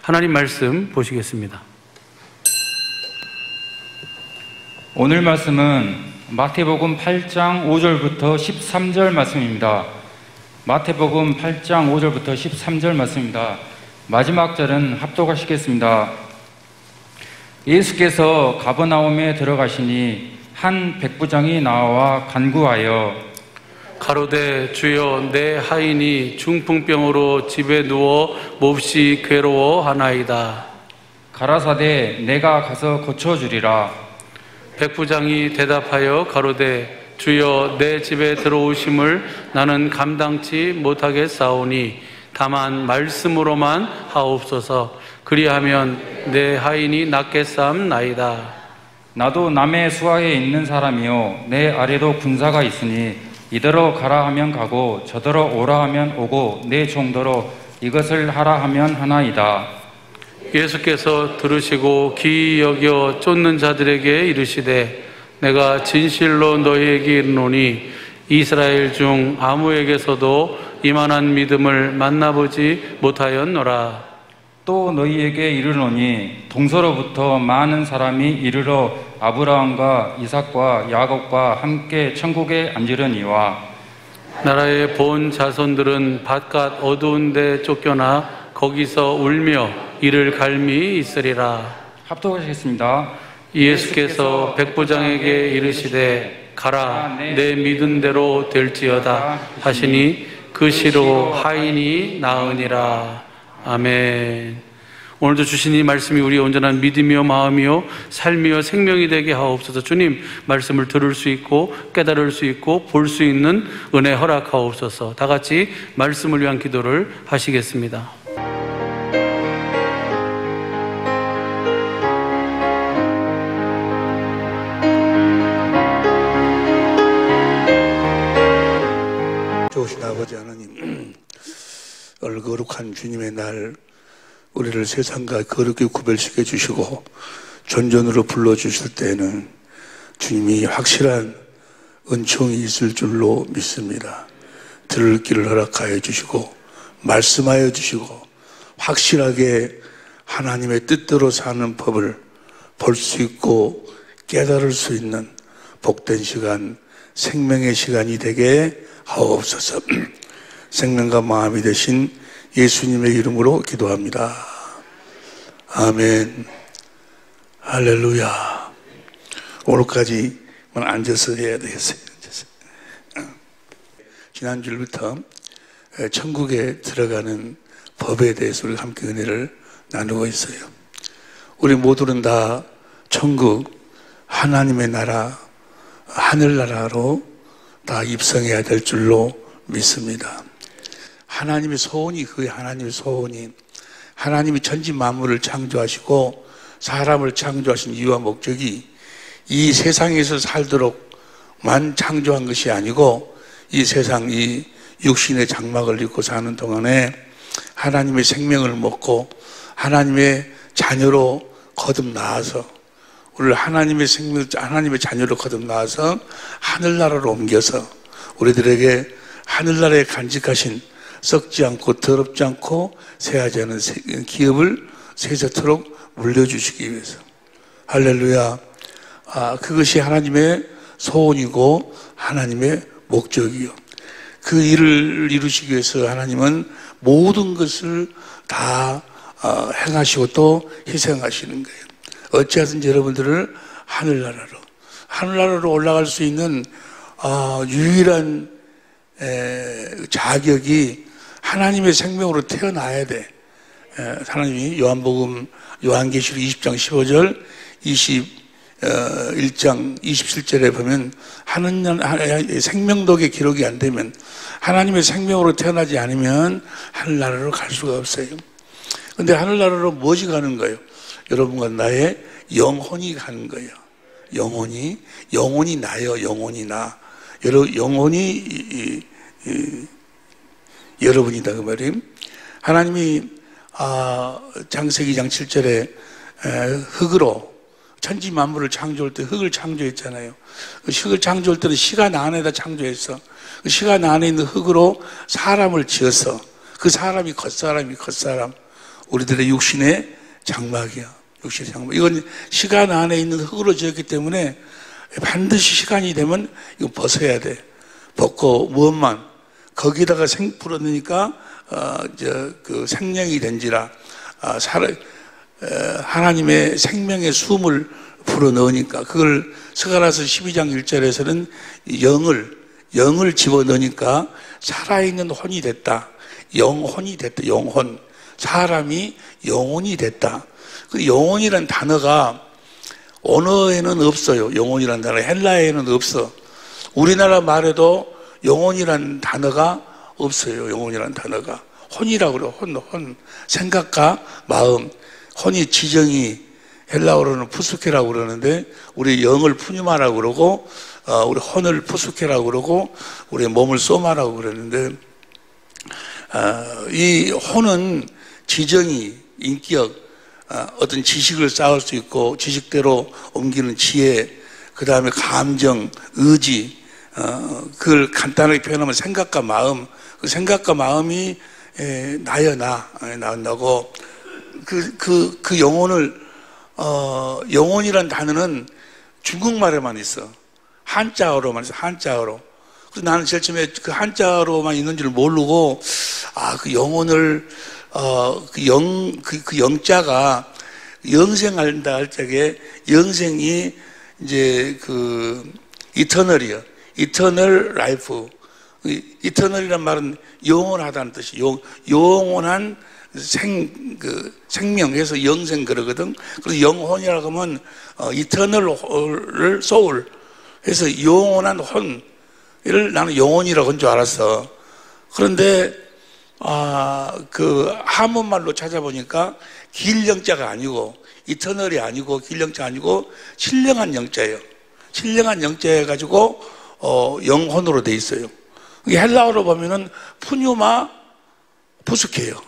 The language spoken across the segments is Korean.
하나님 말씀 보시겠습니다. 오늘 말씀은 마태복음 8장 5절부터 13절 말씀입니다. 마태복음 8장 5절부터 13절 말씀입니다. 마지막 절은 합독하시겠습니다. 예수께서 가버나움에 들어가시니 한 백부장이 나와 간구하여 가로되 주여 내 하인이 중풍병으로 집에 누워 몹시 괴로워하나이다. 가라사대 내가 가서 고쳐주리라. 백부장이 대답하여 가로되 주여 내 집에 들어오심을 나는 감당치 못하겠사오니 다만 말씀으로만 하옵소서. 그리하면 내 하인이 낫겠사옵나이다. 나도 남의 수하에 있는 사람이요 내 아래도 군사가 있으니 이대로 가라 하면 가고 저대로 오라 하면 오고 내 종대로 이것을 하라 하면 하나이다. 예수께서 들으시고 귀히 여겨 쫓는 자들에게 이르시되 내가 진실로 너희에게 이르노니 이스라엘 중 아무에게서도 이만한 믿음을 만나보지 못하였노라. 또 너희에게 이르노니 동서로부터 많은 사람이 이르러 아브라함과 이삭과 야곱과 함께 천국에 앉으려니와 나라의 본 자손들은 바깥 어두운 데 쫓겨나 거기서 울며 이를 갈미 있으리라. 합독하시겠습니다. 예수께서 백부장에게 이르시되 가라 내 믿은 대로 될지어다 하시니 그 시로 하인이 나으니라. 아멘. 오늘도 주신 이 말씀이 우리의 온전한 믿음이요 마음이요 삶이요 생명이 되게 하옵소서. 주님 말씀을 들을 수 있고 깨달을 수 있고 볼 수 있는 은혜 허락하옵소서. 다 같이 말씀을 위한 기도를 하시겠습니다. 좋으신 아버지 하나님, 거룩한 주님의 날 우리를 세상과 거룩히 구별시켜 주시고 존전으로 불러주실 때에는 주님이 확실한 은총이 있을 줄로 믿습니다. 들을 길을 허락하여 주시고 말씀하여 주시고 확실하게 하나님의 뜻대로 사는 법을 볼 수 있고 깨달을 수 있는 복된 시간, 생명의 시간이 되게 하옵소서. 생명과 마음이 되신 예수님의 이름으로 기도합니다. 아멘. 할렐루야. 오늘까지만 앉아서 해야 되겠어요. 지난주부터 천국에 들어가는 법에 대해서 우리가 함께 은혜를 나누고 있어요. 우리 모두는 다 천국, 하나님의 나라, 하늘나라로 다 입성해야 될 줄로 믿습니다. 하나님의 소원이 그게 하나님의 소원이 하나님이 천지 만물을 창조하시고 사람을 창조하신 이유와 목적이 이 세상에서 살도록만 창조한 것이 아니고 이 세상 이 육신의 장막을 입고 사는 동안에 하나님의 생명을 먹고 하나님의 자녀로 거듭나와서 우리를 하나님의 자녀로 거듭나와서 하늘나라로 옮겨서 우리들에게 하늘나라에 간직하신 썩지 않고 더럽지 않고 새하지 않은 기업을 세세토록 물려주시기 위해서. 할렐루야. 그것이 하나님의 소원이고 하나님의 목적이요. 그 일을 이루시기 위해서 하나님은 모든 것을 다 행하시고 또 희생하시는 거예요. 어찌하든지 여러분들을 하늘나라로 올라갈 수 있는 유일한 자격이 하나님의 생명으로 태어나야 돼. 하나님이 요한계시록 20장 15절 21장 27절에 보면 생명독의 기록이 안 되면 하나님의 생명으로 태어나지 않으면 하늘나라로 갈 수가 없어요. 근데 하늘나라로 무엇이 가는 거예요? 여러분과 나의 영혼이 가는 거예요. 영혼이 나요. 영혼이 나. 영혼이 여러분이다 그 말이에요. 하나님이 창세기 2장 7절에 흙으로 천지 만물을 창조할 때 흙을 창조했잖아요. 그 흙을 창조할 때는 시간 안에다 창조했어. 그 시간 안에 있는 흙으로 사람을 지어서 그 사람이 겉사람 우리들의 육신의 장막이야. 육신의 장막. 이건 시간 안에 있는 흙으로 지었기 때문에 반드시 시간이 되면 이거 벗어야 돼. 벗고 무엇만 거기다가 풀어넣으니까 그 생명이 된지라 하나님의 생명의 숨을 불어넣으니까 그걸 스가랴서 12장 1절에서는 영을 집어넣으니까 살아있는 혼이 됐다. 영혼이 됐다. 영혼. 사람이 영혼이 됐다. 그 영혼이란 단어가 언어에는 없어요. 영혼이란 단어 헬라어에는 없어. 우리나라 말에도 영혼이란 단어가 없어요. 영혼이란 단어가 혼이라고 그래요. 혼. 생각과 마음. 혼이 지정이 헬라어로는 푸스케라고 그러는데 우리 영을 푸뉴마라고 그러고 우리 혼을 푸스케라고 그러고 우리 몸을 소마라고 그러는데 이 혼은 지정이 인격 어떤 지식을 쌓을 수 있고 지식대로 옮기는 지혜 그 다음에 감정, 의지 그걸 간단하게 표현하면 생각과 마음 그 생각과 마음이 나여 나고 그 영혼을 영혼이란 단어는 중국말에만 있어. 한자어로만 있어. 한자어로. 그래서 나는 제일 처음에 그 한자어로만 있는 줄 모르고 그 영혼을 그 영자가 영생한다 할 적에 영생이 이제 그 이터널이요. 이터널 라이프. 이터널이란 말은 영원하다는 뜻이 영원한 생명에서 영생 그러거든. 그래서 영혼이라고 하면 이터널 소울 해서 영원한 혼을 나는 영혼이라고 한 줄 알았어. 그런데 그 한문말로 찾아보니까 길 영자가 아니고 이터널이 아니고 길 영자 아니고 신령한 영자예요. 신령한 영자해 가지고 영혼으로 돼 있어요. 헬라어로 보면은 푸뉴마 푸스케예요.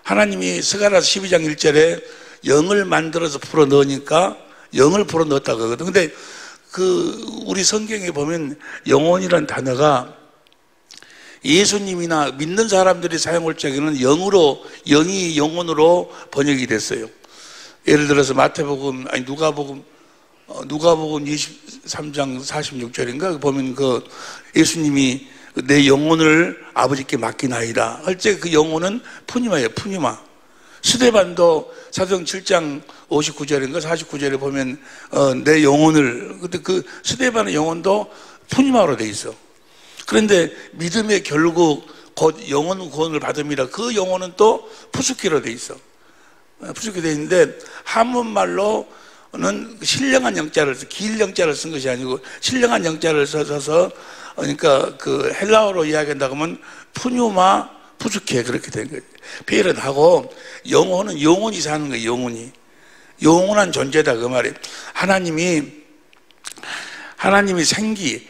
하나님이 스가랴서 12장 1절에 영을 만들어서 풀어넣으니까 영을 풀어넣었다고 하거든. 근데 우리 성경에 보면 영혼이라는 단어가 예수님이나 믿는 사람들이 사용할 적에는 영이 영혼으로 번역이 됐어요. 예를 들어서 마태복음, 누가복음 23장 46절인가 보면 예수님이 내 영혼을 아버지께 맡기나이다 할 때 그 영혼은 푸니마예요. 푸니마. 스데반도 사도행 7장 59절인가 49절에 보면 내 영혼을 근데 그 스데반의 영혼도 푸니마로 돼 있어. 그런데 믿음의 결국 곧 영혼 구원을 받음이라 그 영혼은 또 푸스키로 돼 있어. 푸스키 돼 있는데 한문말로는 신령한 영자를 길 영자를 쓴 것이 아니고 신령한 영자를 써서 그러니까 그 헬라어로 이야기한다고 하면 푸뉴마 푸스케 그렇게 된 거예요. 표현하고 영혼은 영혼이 사는 거예요. 영원한 존재다 그 말이에요. 하나님이 생기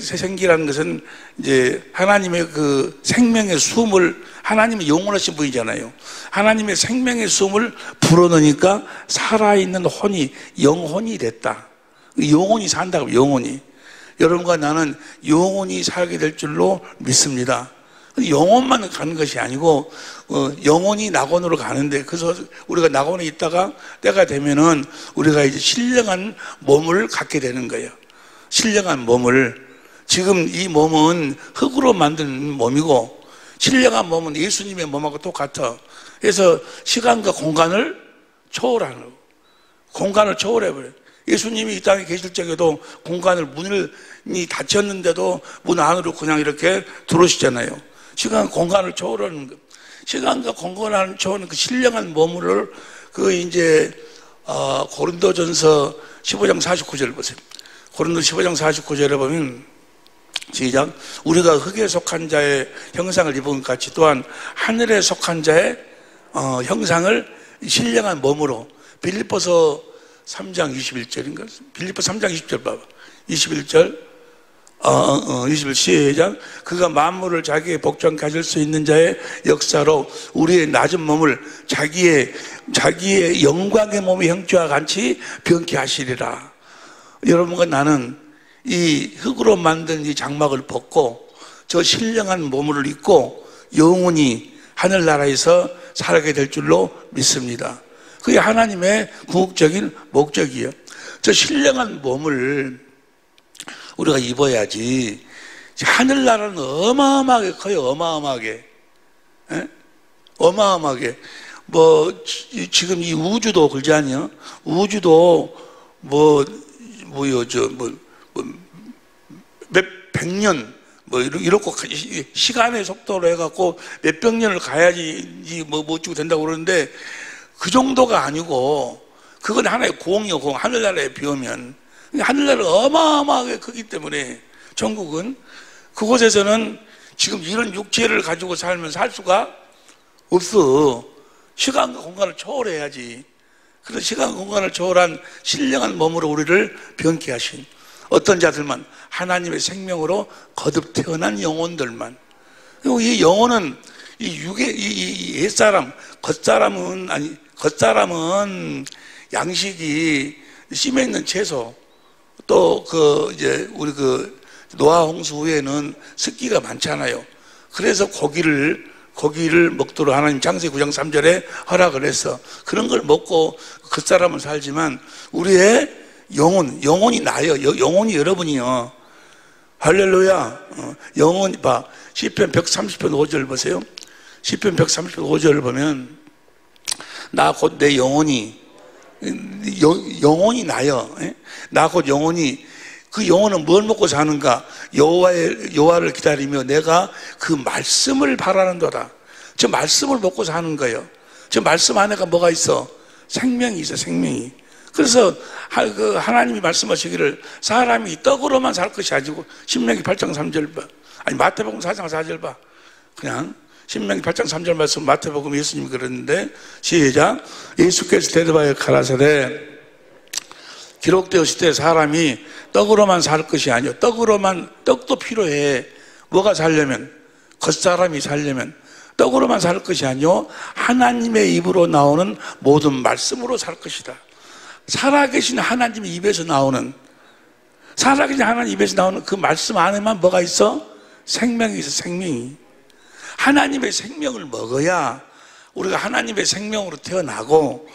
생기라는 것은 이제 하나님의 그 생명의 숨을 하나님이 영원하신 분이잖아요. 하나님의 생명의 숨을 불어넣으니까 살아있는 혼이 영혼이 됐다. 영혼이 산다고 영혼이. 여러분과 나는 영혼이 살게 될 줄로 믿습니다. 영혼만 가는 것이 아니고 영혼이 낙원으로 가는데 그래서 우리가 낙원에 있다가 때가 되면은 우리가 이제 신령한 몸을 갖게 되는 거예요. 신령한 몸을 지금 이 몸은 흙으로 만든 몸이고 신령한 몸은 예수님의 몸하고 똑같아. 그래서 시간과 공간을 초월하는 거예요. 공간을 초월해버려요. 예수님이 이 땅에 계실 적에도 문이 닫혔는데도 문 안으로 그냥 이렇게 들어오시잖아요. 시간, 공간을 초월하는 것. 시간과 공간을 초월하는 그 신령한 몸을 고린도전서 15장 49절 보세요. 고린도 15장 49절에 보면 시작. 우리가 흙에 속한 자의 형상을 입은 것 같이 또한 하늘에 속한 자의 형상을 신령한 몸으로 빌립보서 3장 21절인가? 빌립보 3장 20절 봐봐. 21절 21 시작. 그가 만물을 자기의 복종 가질 수 있는 자의 역사로 우리의 낮은 몸을 자기의 영광의 몸의 형체와 같이 변케 하시리라. 여러분과 나는 이 흙으로 만든 이 장막을 벗고 저 신령한 몸을 입고 영원히 하늘나라에서 살게 될 줄로 믿습니다. 그게 하나님의 궁극적인 목적이에요. 저 신령한 몸을 우리가 입어야지. 하늘나라는 어마어마하게 커요. 어마어마하게. 에? 어마어마하게. 지금 이 우주도 그러지 않냐? 우주도 몇 백년 이렇게 시간의 속도로 해갖고 몇백 년을 가야지 어쩌고 된다고 그러는데 그 정도가 아니고 그건 하나의 공이요, 공. 하늘나라에 비우면 하늘나라가 어마어마하게 크기 때문에 전국은 그곳에서는 지금 이런 육체를 가지고 살면 살 수가 없어. 시간과 공간을 초월해야지. 그래서 시간과 공간을 초월한 신령한 몸으로 우리를 변케 하신 어떤 자들만, 하나님의 생명으로 거듭 태어난 영혼들만. 그리고 이 영혼은 이 육의 이 옛사람, 겉사람은 겉사람은 양식이 심에 있는 채소, 또 이제 우리 노아 홍수 후에는 습기가 많잖아요. 그래서 고기를 먹도록 하나님 창세기 9장 3절에 허락을 했어. 그런 걸 먹고 겉사람은 살지만 우리의 영혼이 나요. 영혼이 여러분이요. 할렐루야. 영혼이 봐. 시편 130편 5절 보세요. 시편 130편 5절을 보면 나 곧 내 영혼이 나요. 나 곧 영혼이. 그 영혼은 뭘 먹고 사는가? 여호와를 기다리며 내가 그 말씀을 바라는도다. 저 말씀을 먹고 사는 거예요. 저 말씀 안에가 뭐가 있어? 생명이 있어, 생명이. 그래서 하나님이 말씀하시기를 사람이 떡으로만 살 것이 아니고 신명기 8장 3절 봐. 아니 마태복음 4장 4절 봐. 그냥 신명기 8장 3절 말씀 마태복음 예수님이 그랬는데 시작. 예수께서 대답하여 가라사대 기록되었을 때 사람이 떡으로만 살 것이 아니요 떡도 필요해. 뭐가 살려면 겉사람이 살려면 떡으로만 살 것이 아니요 하나님의 입으로 나오는 모든 말씀으로 살 것이다. 살아계신 하나님의 입에서 나오는 그 말씀 안에만 뭐가 있어? 생명이 있어. 생명이. 하나님의 생명을 먹어야 우리가 하나님의 생명으로 태어나고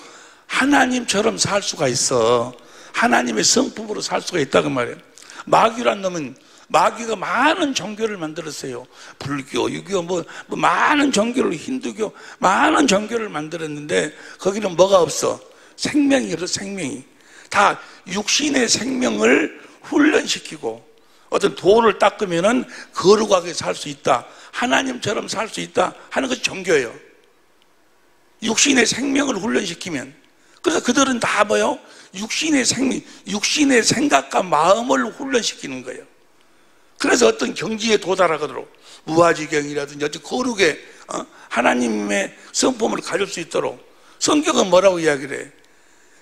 하나님처럼 살 수가 있어. 하나님의 성품으로 살 수가 있다고 말이에요. 마귀란 놈은 마귀가 많은 종교를 만들었어요. 불교, 유교, 많은 종교를, 힌두교, 많은 종교를 만들었는데 거기는 뭐가 없어? 생명이 없어. 생명이. 다 육신의 생명을 훈련시키고 어떤 돌을 닦으면은 거룩하게 살 수 있다. 하나님처럼 살 수 있다 하는 것이 종교예요. 육신의 생명을 훈련시키면. 그래서 그들은 다 뭐요? 육신의 생각과 마음을 훈련시키는 거예요. 그래서 어떤 경지에 도달하도록 무아지경이라든지 어떤 거룩의 하나님의 성품을 가질 수 있도록 성경은 뭐라고 이야기를 해?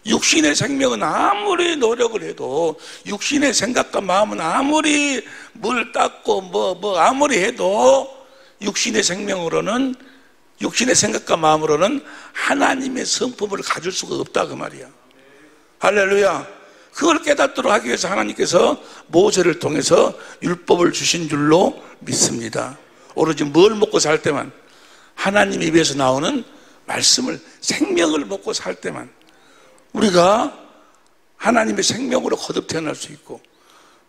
육신의 생명은 아무리 노력을 해도 육신의 생각과 마음은 아무리 물 닦고 아무리 해도 육신의 생명으로는 육신의 생각과 마음으로는 하나님의 성품을 가질 수가 없다 그 말이야. 할렐루야. 그걸 깨닫도록 하기 위해서 하나님께서 모세를 통해서 율법을 주신 줄로 믿습니다. 오로지 뭘 먹고 살 때만, 하나님 입에서 나오는 말씀을, 생명을 먹고 살 때만 우리가 하나님의 생명으로 거듭 태어날 수 있고,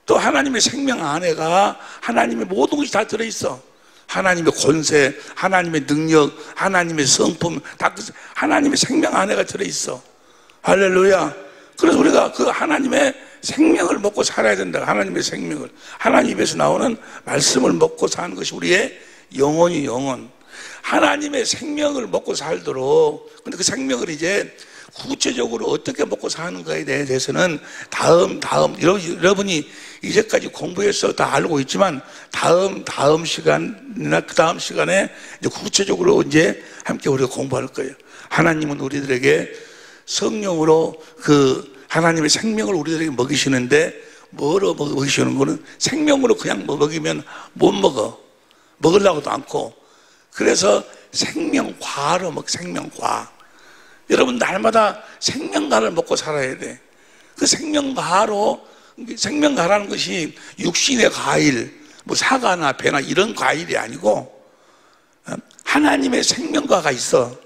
또 하나님의 생명 안에가 하나님의 모든 것이 다 들어있어. 하나님의 권세, 하나님의 능력, 하나님의 성품, 다 하나님의 생명 안에가 들어있어. 할렐루야. 그래서 우리가 그 하나님의 생명을 먹고 살아야 된다. 하나님의 생명을. 하나님 입에서 나오는 말씀을 먹고 사는 것이 우리의 영혼이 영혼. 하나님의 생명을 먹고 살도록. 근데 그 생명을 이제 구체적으로 어떻게 먹고 사는가에 대해서는 다음 여러분이 이제까지 공부해서 다 알고 있지만 다음 시간이나 그 다음 시간에 이제 구체적으로 이제 함께 우리가 공부할 거예요. 하나님은 우리들에게 성령으로 그 하나님의 생명을 우리들에게 먹이시는데 뭐로 먹이시는 거는 생명으로 그냥 먹이면 못 먹어. 먹으려고도 않고. 그래서 생명과로 생명과. 여러분 날마다 생명과를 먹고 살아야 돼. 그 생명과라는 것이 육신의 과일, 사과나 배나 이런 과일이 아니고 하나님의 생명과가 있어.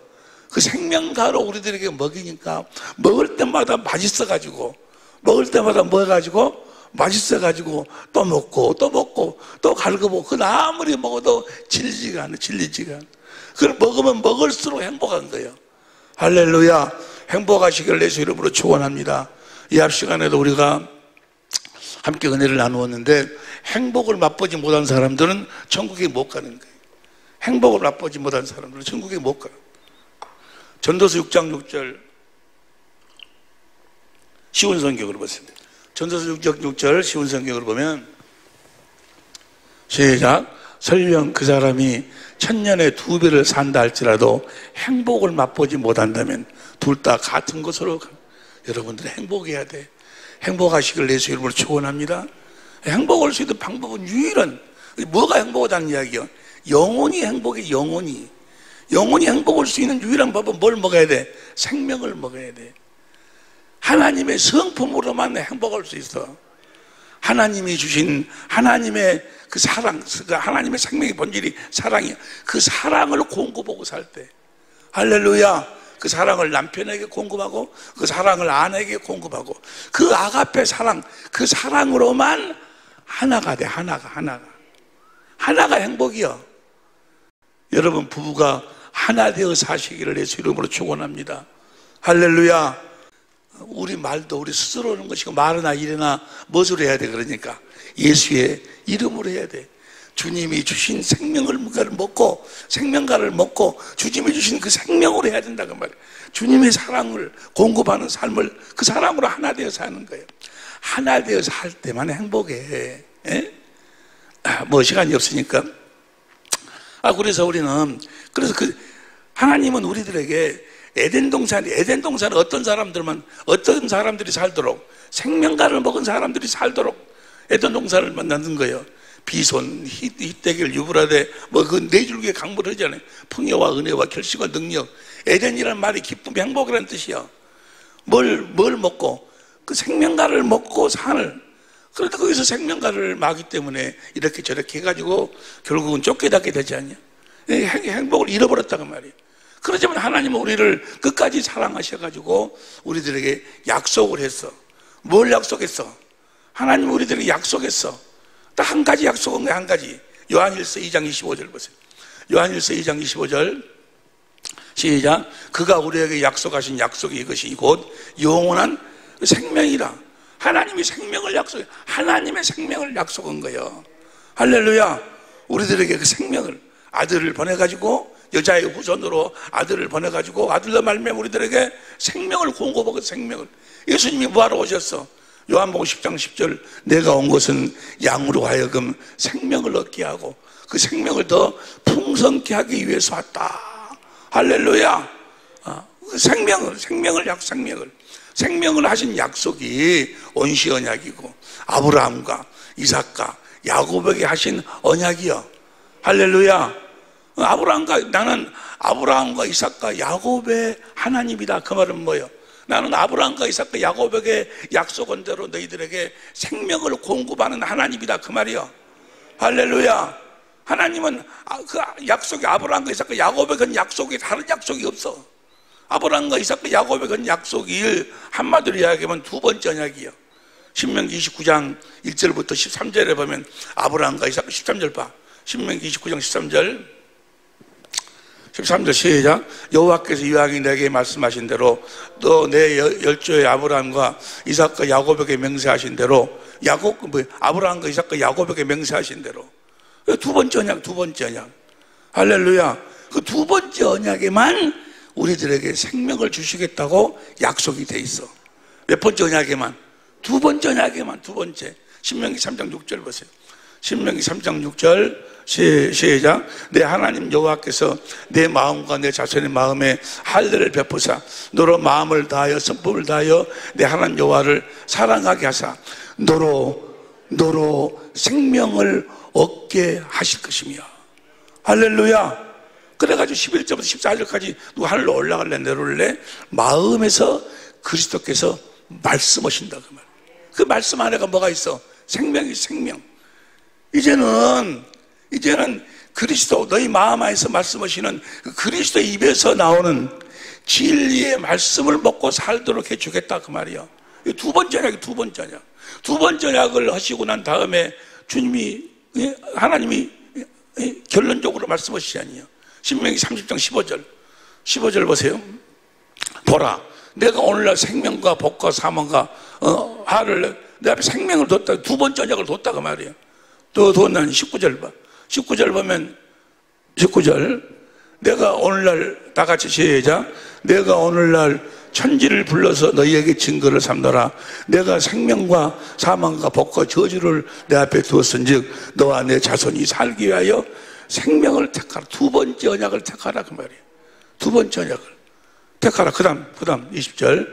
그 생명가로 우리들에게 먹이니까 먹을 때마다 맛있어가지고 먹을 때마다 먹어가지고 맛있어가지고 또 먹고 또 먹고 또 갈거먹고 그건 아무리 먹어도 질리지가 않아. 그걸 먹으면 먹을수록 행복한 거예요. 할렐루야. 행복하시길 예수 이름으로 축원합니다. 이 앞 시간에도 우리가 함께 은혜를 나누었는데 행복을 맛보지 못한 사람들은 천국에 못 가는 거예요. 행복을 맛보지 못한 사람들은 천국에 못 가요. 전도서 6장 6절 쉬운 성경으로 보겠습니다. 전도서 6장 6절 쉬운 성경으로 보면 시작. 설령 그 사람이 천년에 2배를 산다 할지라도 행복을 맛보지 못한다면 둘 다 같은 곳으로 가. 여러분들 행복해야 돼. 행복하시길 예수 이름으로 축원합니다. 행복할 수 있는 방법은 유일한, 뭐가 행복하다는 이야기요? 영혼이 행복해. 영혼이 행복할 수 있는 유일한 법은 뭘 먹어야 돼? 생명을 먹어야 돼. 하나님의 성품으로만 행복할 수 있어. 하나님이 주신 하나님의 그 사랑, 하나님의 생명의 본질이 사랑이야. 그 사랑을 공급하고 살 때, 할렐루야. 그 사랑을 남편에게 공급하고 그 사랑을 아내에게 공급하고 그 아가페 사랑, 그 사랑으로만 하나가 돼. 하나가 행복이야. 여러분 부부가 하나 되어 사시기를 예수 이름으로 축원합니다. 할렐루야. 우리 말도 우리 스스로 하는 것이고 말이나 일이나 무엇으로 해야 돼? 그러니까 예수의 이름으로 해야 돼. 주님이 주신 생명가를 먹고 주님이 주신 그 생명으로 해야 된다 그 말이에요. 주님의 사랑을 공급하는 삶을 그 사랑으로 하나 되어 사는 거예요. 하나 되어 살 때만 행복해. 뭐 시간이 없으니까. 그래서 우리는 그 하나님은 우리들에게 에덴 동산에 어떤 사람들이 살도록 생명가를 먹은 사람들이 살도록 에덴 동산을 만드는 거예요. 비손, 히데길, 유브라데 그 네 줄기의 강물을 하잖아요. 풍요와 은혜와 결실과 능력. 에덴이라는 말이 기쁨, 행복이라는 뜻이야. 뭘 먹고 그 생명가를 먹고 산을. 그런데 거기서 생명가를 마기 때문에 이렇게 저렇게 해가지고 결국은 쫓겨나게 되지 않냐. 행복을 잃어버렸다고 말이에요. 그렇지만 하나님은 우리를 끝까지 사랑하셔가지고 우리들에게 약속을 했어. 뭘 약속했어? 하나님은 우리들에게 약속했어. 딱 한 가지 약속한 거야. 한 가지. 요한일서 2장 25절 보세요. 요한일서 2장 25절 시작. 그가 우리에게 약속하신 약속이 이것이 곧 영원한 생명이라. 하나님이 생명을 약속해. 하나님의 생명을 약속한 거예요. 할렐루야. 우리들에게 그 생명을 아들을 보내가지고 여자의 후손으로 아들을 보내가지고 아들로 말미암아 우리들에게 생명을 공급하고 생명을. 예수님이 뭐하러 오셨어? 요한복음 10장 10절 내가 온 것은 양으로 하여금 생명을 얻게 하고 그 생명을 더 풍성케 하기 위해서 왔다. 할렐루야. 생명을 하신 약속이 온시 언약이고 아브라함과 이삭과 야곱에게 하신 언약이요. 할렐루야. 나는 아브라함과 이삭과 야곱의 하나님이다. 그 말은 뭐예요? 나는 아브라함과 이삭과 야곱에게 약속한 대로 너희들에게 생명을 공급하는 하나님이다. 그 말이요. 할렐루야. 하나님은 그 약속이 아브라함과 이삭과 야곱에 건 약속이 다른 약속이 없어. 아브라함과 이삭과 야곱에 건 약속이 한마디로 이야기하면 두 번째 언약이요. 신명기 29장 1절부터 13절에 보면 아브라함과 이삭과 13절 봐. 신명기 29장 13절 시작. 여호와께서 이왕이 내게 말씀하신 대로 또 내 열조의 아브라함과 이삭과 야곱에게 맹세하신 대로 아브라함과 이삭과 야곱에게 맹세하신 대로 두 번째 언약. 할렐루야. 그 두 번째 언약에만 우리들에게 생명을 주시겠다고 약속이 돼 있어. 몇 번째 언약에만? 두 번째 언약에만. 신명기 3장 6절 보세요. 신명기 3장 6절 시작. 내 하나님 여호와께서 내 마음과 내 자손의 마음에 할례를 베푸사 너로 마음을 다하여 성품을 다하여 내 하나님 여호와를 사랑하게 하사 너로 생명을 얻게 하실 것이며. 할렐루야. 그래가지고 11절부터 14절까지 누가 하늘로 올라갈래 내려올래 마음에서 그리스도께서 말씀하신다 그 말. 그 말씀 안에가 뭐가 있어? 생명. 이제는 그리스도 너희 마음 안에서 말씀하시는 그 그리스도의 입에서 나오는 진리의 말씀을 먹고 살도록 해주겠다 그 말이야. 두 번째 언약이 두 번째 언약. 두 번째 언약을 하시고 난 다음에 주님이, 하나님이 결론적으로 말씀하시지 아니에요. 신명기 30장 15절 보세요. 보라, 내가 오늘날 생명과 복과 사망과 하를 내 앞에 생명을 뒀다. 두 번째 언약을 뒀다 그 말이에요. 또 뒀나니 19절 봐. 19절 보면 19절, 내가 오늘날 다 같이 시작. 내가 오늘날 천지를 불러서 너희에게 증거를 삼노라. 내가 생명과 사망과 복과 저주를 내 앞에 두었은즉 너와 내 자손이 살기 위하여 생명을 택하라. 두 번째 언약을 택하라 그 말이에요. 두 번째 언약을 택하라. 그 다음 20절,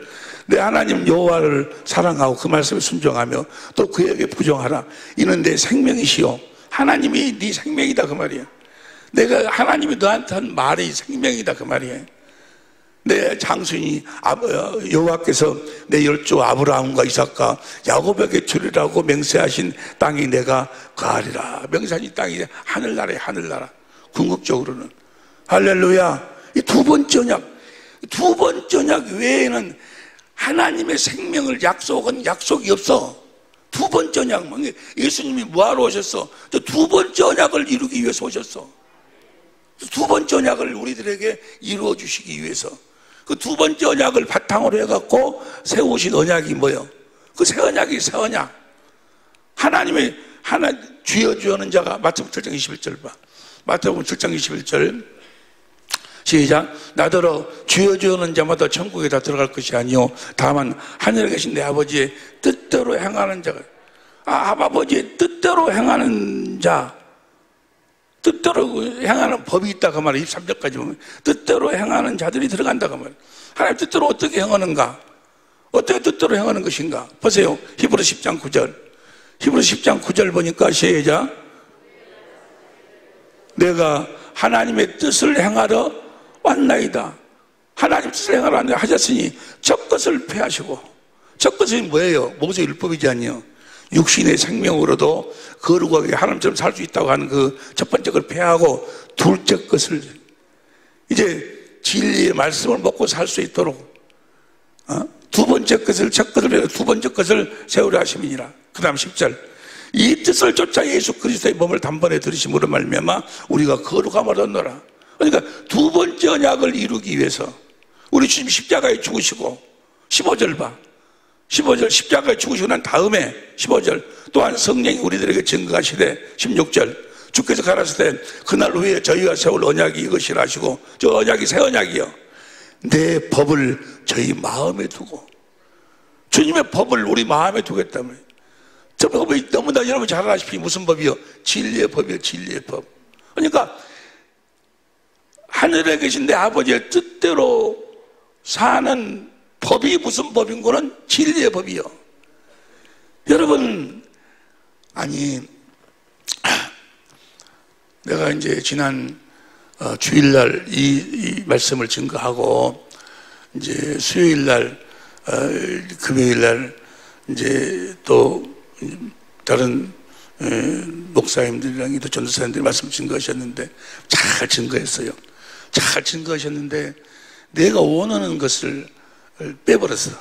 내 하나님 여호와를 사랑하고 그 말씀에 순종하며 또 그에게 부정하라. 이는 내 생명이시요, 하나님이 네 생명이다 그 말이에요. 내가 하나님이 너한테 한 말이 생명이다 그 말이에요. 내 장수니 여호와께서 내 열조 아브라함과 이삭과 야곱에게 주리라고 맹세하신 땅이 내가 거하리라. 맹세한 이 땅이 하늘나라에 하늘나라. 궁극적으로는 할렐루야. 이 두 번째 언약, 두 번째 언약 외에는 하나님의 생명을 약속은 약속이 없어. 두 번째 언약, 예수님이 뭐하러 오셨어? 두 번째 언약을 이루기 위해서 오셨어. 두 번째 언약을 우리들에게 이루어 주시기 위해서. 그 두 번째 언약을 바탕으로 해갖고 세우신 언약이 뭐예요? 그 새 언약이 새 언약. 하나님의 주여 주여는 자가 마태복음 7장 21절 봐. 마태복음 7장 21절 시작. 나더러 주여 주여는 자마다 천국에 다 들어갈 것이 아니요 다만 하늘에 계신 내 아버지의 뜻대로 행하는 자가. 아버지의 뜻대로 행하는 자, 뜻대로 행하는 법이 있다 그 말이에요. 23절까지 보면 뜻대로 행하는 자들이 들어간다 그 말이에요. 하나님 뜻대로 어떻게 행하는가? 어떻게 뜻대로 행하는 것인가? 보세요. 히브리서 10장 9절. 히브리서 10장 9절 보니까 시작. 내가 하나님의 뜻을 행하러 왔나이다. 하나님 뜻을 행하러 하셨으니 첫 것을 폐하시고. 첫 것이 뭐예요? 모세 율법이지 아니요. 육신의 생명으로도 거룩하게 하나님처럼 살 수 있다고 하는 그 첫 번째 걸 폐하고 둘째 것을 이제 진리의 말씀을 먹고 살 수 있도록 두 번째 것을 첫 것을 폐하고 두 번째 것을 세우려 하심이니라. 그 다음 10절, 이 뜻을 쫓아 예수 그리스도의 몸을 단번에 들으심으로 말미암아 우리가 거룩함을 얻노라. 그러니까 두 번째 언약을 이루기 위해서 우리 주님 십자가에 죽으시고 15절 봐. 15절 십자가에 죽으시고 난 다음에 15절 또한 성령이 우리들에게 증거하시되 16절 주께서 가라사대 그날 후에 저희와 세울 언약이 이것이라 하시고 저 언약이 새 언약이요 내 법을 저희 마음에 두고 주님의 법을 우리 마음에 두겠다며. 저 법이 너무나 여러분 잘 아시피 무슨 법이요? 진리의 법이요. 진리의 법. 그러니까 하늘에 계신 내 아버지의 뜻대로 사는 법이 무슨 법인 거는 진리의 법이요. 여러분, 아니 내가 이제 지난 주일날 이 말씀을 증거하고 이제 수요일날 금요일날 이제 또 다른 목사님들이랑 또 전도사님들이 말씀 증거하셨는데 잘 증거했어요. 잘 증거하셨는데 내가 원하는 것을 빼버렸어.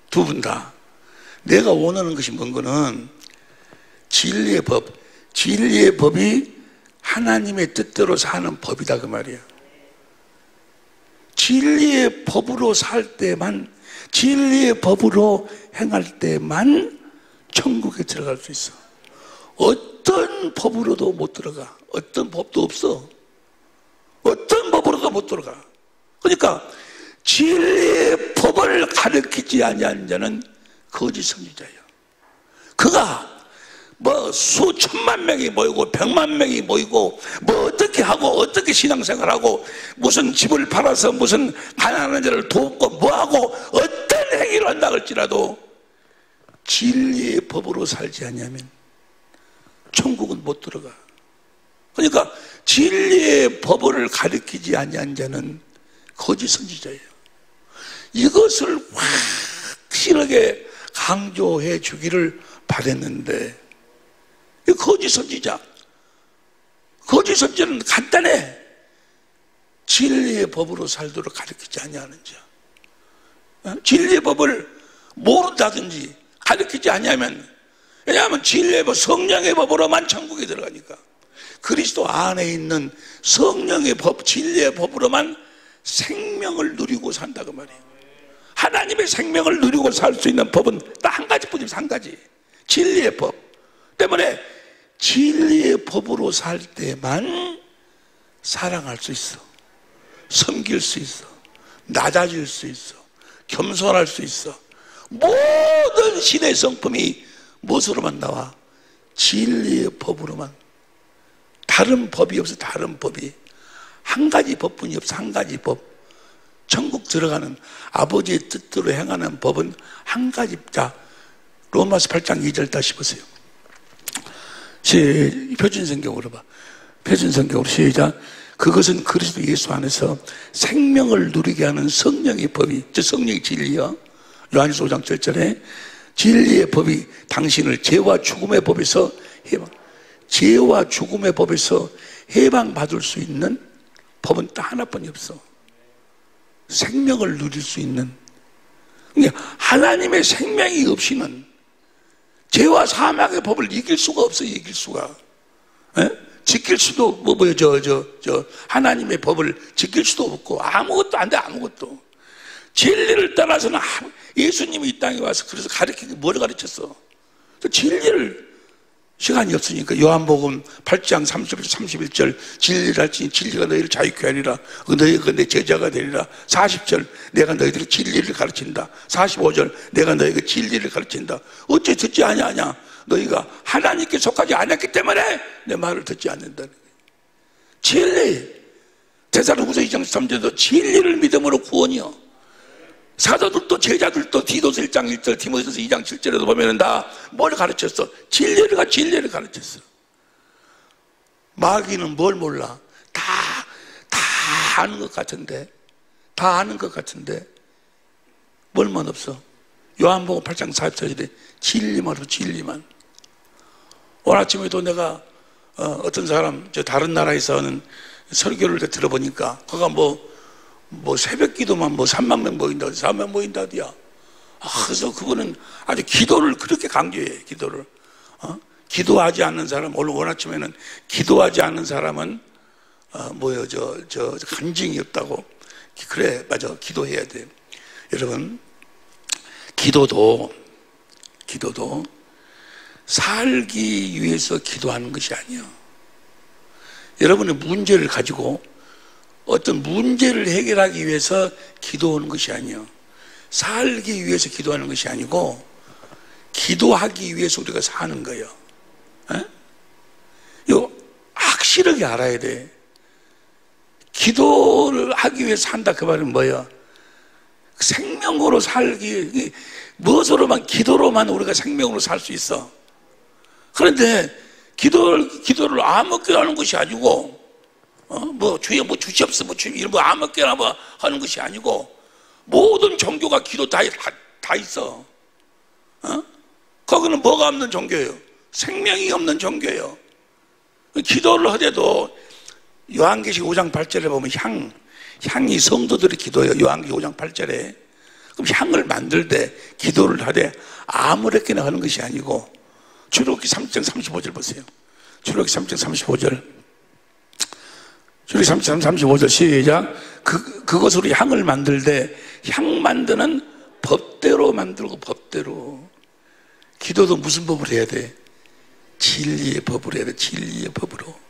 두 분 다. 내가 원하는 것이 뭔 거는 진리의 법. 진리의 법이 하나님의 뜻대로 사는 법이다 그 말이에요. 진리의 법으로 살 때만, 진리의 법으로 행할 때만 천국에 들어갈 수 있어. 어떤 법으로도 못 들어가. 어떤 법도 없어. 어떤 법으로도 못 들어가. 그러니까 진리의 법을 가르치지 아니하는 자는 거짓 선지자예요. 그가 뭐 수천만 명이 모이고 100만 명이 모이고 뭐 어떻게 하고 어떻게 신앙생활하고 무슨 집을 팔아서 무슨 가난한 자를 돕고 뭐하고 어떤 행위를 한다 할지라도 진리의 법으로 살지 않으면 천국은 못 들어가. 그러니까 진리의 법을 가르치지 아니한 자는 거짓 선지자예요. 이것을 확실하게 강조해 주기를 바랬는데 거짓 선지자, 거짓 선지자는 간단해. 진리의 법으로 살도록 가르치자. 가르치지 아니하는 자. 진리의 법을 모른다든지 가르치지 아니하면, 왜냐하면 진리의 법, 성령의 법으로만 천국에 들어가니까. 그리스도 안에 있는 성령의 법, 진리의 법으로만 생명을 누리고 산다고 말이에요. 하나님의 생명을 누리고 살 수 있는 법은 딱 한 가지뿐이면 한 가지. 진리의 법 때문에 진리의 법으로 살 때만 사랑할 수 있어, 섬길 수 있어, 낮아질 수 있어, 겸손할 수 있어. 모든 신의 성품이 무엇으로만 나와? 진리의 법으로만. 다른 법이 없어. 다른 법이 한 가지 법뿐이 없어. 한 가지 법. 천국 들어가는 아버지의 뜻대로 행하는 법은 한 가지. 자, 로마서 8장 2절 다시 보세요. 표준성경으로 봐. 표준성경으로 시작. 그것은 그리스도 예수 안에서 생명을 누리게 하는 성령의 법이, 저 성령의 진리요. 요한일서 5장 7절에 진리의 법이 당신을 죄와 죽음의 법에서 죄와 죽음의 법에서 해방받을 수 있는 법은 딱 하나뿐이 없어. 생명을 누릴 수 있는. 그러니까 하나님의 생명이 없이는 죄와 사망의 법을 이길 수가 없어요. 이길 수가. 에? 지킬 수도 하나님의 법을 지킬 수도 없고 아무것도 안 돼. 아무것도. 진리를 따라서는 예수님이 이 땅에 와서 그래서 가르치기 뭘 가르쳤어? 진리를, 시간이 없으니까 요한복음 8장 31절 진리를 할지니 진리가 너희를 자유케 하리라. 너희가 내 제자가 되리라. 40절 내가 너희들이 진리를 가르친다. 45절 내가 너희가 진리를 가르친다. 어째 듣지 아니하냐? 너희가 하나님께 속하지 않았기 때문에 내 말을 듣지 않는다는 거예요. 진리. 데살로니가서 2장 3절도 진리를 믿음으로 구원이요. 사도들도 제자들도 디도서 1장 1절 디모데전서 2장 7절에도 보면은 다 뭘 가르쳤어? 진리를 가르쳤어. 마귀는 뭘 몰라? 다 아는 것 같은데, 다 아는 것 같은데 뭘만 없어? 요한복음 8장 44절에 진리만 없어. 진리만. 오늘 아침에도 내가 어떤 사람, 저 다른 나라에서 하는 설교를 들어보니까 그가 뭐 새벽 기도만 3만 명 모인다, 4만 모인다디야. 그래서 그거는 아주 기도를 그렇게 강조해. 기도를. 기도하지 않는 사람, 오늘 아침에는 기도하지 않는 사람은 간증이 없다고. 그래, 맞아. 기도해야 돼. 여러분, 기도도 살기 위해서 기도하는 것이 아니야. 여러분의 문제를 가지고 어떤 문제를 해결하기 위해서 기도하는 것이 아니에요. 살기 위해서 기도하는 것이 아니고 기도하기 위해서 우리가 사는 거예요. 이거 확실하게 알아야 돼. 기도를 하기 위해서 산다 그 말은 뭐예요? 생명으로 살기, 무엇으로만, 기도로만 우리가 생명으로 살 수 있어. 그런데 기도를 아무렇게나 하는 것이 아니고 주여 주시옵소서 이런 아무렇게나 하는 것이 아니고 모든 종교가 기도 다 있어. 거기는 뭐가 없는 종교예요? 생명이 없는 종교예요. 기도를 하더라도 요한계시록 5장 8절에 보면 향이 성도들이 기도해요. 요한계시록 5장 8절에. 그럼 향을 만들 때 기도를 하되 아무렇게나 하는 것이 아니고, 출애굽기 3장 35절 보세요. 출애굽기 3장 35절. 출애굽기 3장 35절 시작. 그것으로 향을 만들 때 향 만드는 법대로 만들고, 법대로. 기도도 무슨 법을 해야 돼? 진리의 법으로 해야 돼. 진리의 법으로.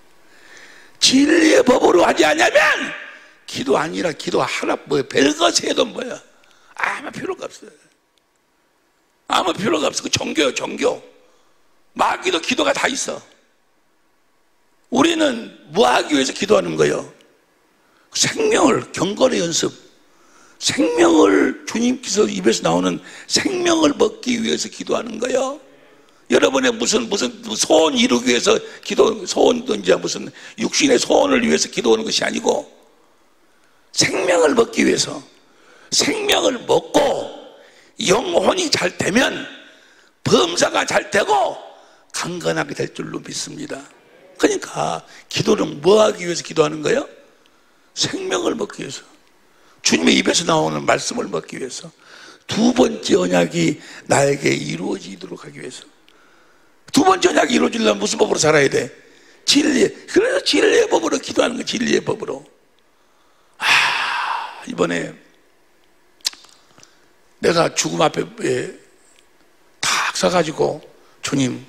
진리의 법으로 하지 않으면 기도 아니라 기도 하나 별것이 해도 뭐야? 아무 필요가 없어요. 아무 필요가 없어. 그 종교요, 종교. 마귀도 기도가 다 있어. 우리는 뭐 하기 위해서 기도하는 거예요? 생명을, 경건의 연습. 생명을, 주님께서 입에서 나오는 생명을 먹기 위해서 기도하는 거예요. 여러분의 무슨 소원 이루기 위해서 소원도 이제 무슨 육신의 소원을 위해서 기도하는 것이 아니고 생명을 먹기 위해서. 생명을 먹고 영혼이 잘 되면 범사가 잘 되고 강건하게 될 줄로 믿습니다. 그러니까 기도는 뭐 하기 위해서 기도하는 거예요? 생명을 먹기 위해서. 주님의 입에서 나오는 말씀을 먹기 위해서, 두 번째 언약이 나에게 이루어지도록 하기 위해서. 두 번째 언약이 이루어지려면 무슨 법으로 살아야 돼? 진리의. 그래서 진리의 법으로 기도하는 거야. 진리의 법으로. 이번에 내가 죽음 앞에 탁 서가지고, 주님,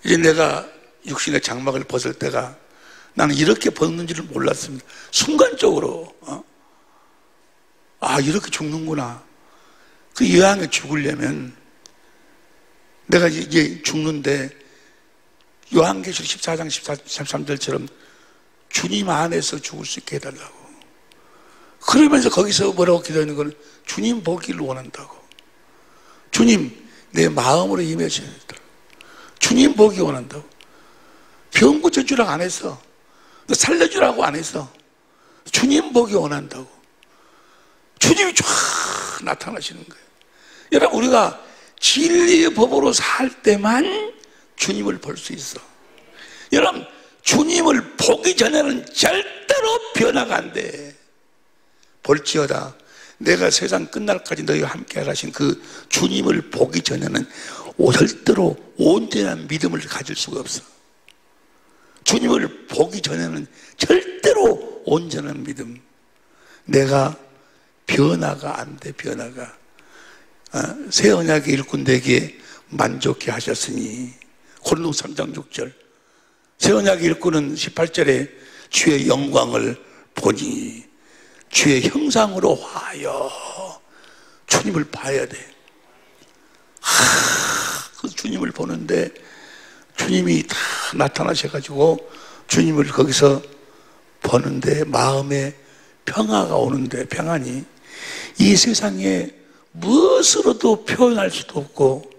이제 내가 육신의 장막을 벗을 때가, 나는 이렇게 벗는 줄을 몰랐습니다. 순간적으로 이렇게 죽는구나. 그 요한이 죽으려면 내가 이제 죽는데 요한계시록 14장 13절처럼 주님 안에서 죽을 수 있게 해달라고. 그러면서 거기서 뭐라고 기도하는 건 주님 보기를 원한다고. 주님 내 마음으로 임해주셔야 된다. 주님 보기 원한다고. 병 고쳐주라고 안 했어. 살려주라고 안 했어. 주님 보기 원한다고. 주님이 쫙 나타나시는 거예요. 여러분, 우리가 진리의 법으로 살 때만 주님을 볼 수 있어. 여러분, 주님을 보기 전에는 절대로 변화가 안 돼. 볼지어다 내가 세상 끝날까지 너희와 함께 하신 그 주님을 보기 전에는 절대로 온전한 믿음을 가질 수가 없어. 주님을 보기 전에는 절대로 온전한 믿음. 내가 변화가 안 돼. 변화가. 새 언약의 일꾼에게 만족해 하셨으니. 고린도서 3장 6절. 새 언약의 일꾼은 18절에 주의 영광을 보니 주의 형상으로 하여. 주님을 봐야 돼. 그 주님을 보는데 주님이 다 나타나셔가지고 주님을 거기서 보는데 마음에 평화가 오는데, 평안이 이 세상에 무엇으로도 표현할 수도 없고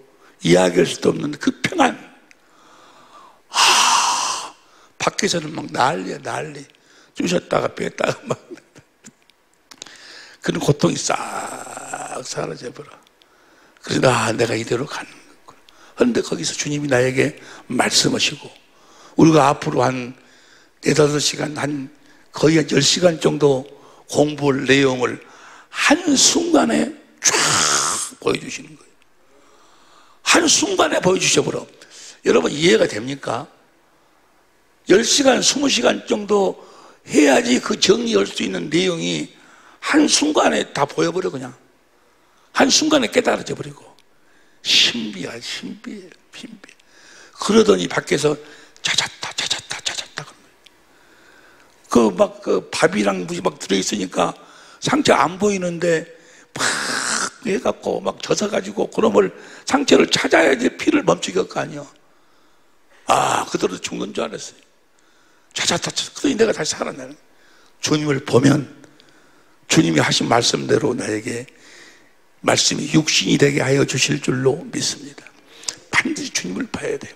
이야기할 수도 없는 그 평안. 밖에서는 막 난리야, 난리. 쑤셨다가 뺐다가 막 그런 고통이 싹 사라져버려. 그래서 내가 이대로 가는 거야. 그런데 거기서 주님이 나에게 말씀하시고, 우리가 앞으로 한 4-5시간, 거의 한 10시간 정도 공부할 내용을 한순간에 쫙 보여주시는 거예요. 한순간에 보여주셔버려. 여러분, 이해가 됩니까? 10시간, 20시간 정도 해야지 그 정리할 수 있는 내용이 한순간에 다 보여버려. 그냥 한순간에 깨달아져 버리고. 신비야, 신비해. 그러더니 밖에서 찾았다 그 밥이랑 무지 막 들어있으니까 상처 안 보이는데 막 해갖고 막 젖어가지고 그놈을 상처를 찾아야지 피를 멈추게 할 거 아니야. 그대로 죽는 줄 알았어요. 찾았다. 그러더니 내가 다시 살아나는. 주님을 보면 주님이 하신 말씀대로 나에게 말씀이 육신이 되게 하여 주실 줄로 믿습니다. 반드시 주님을 봐야 돼요.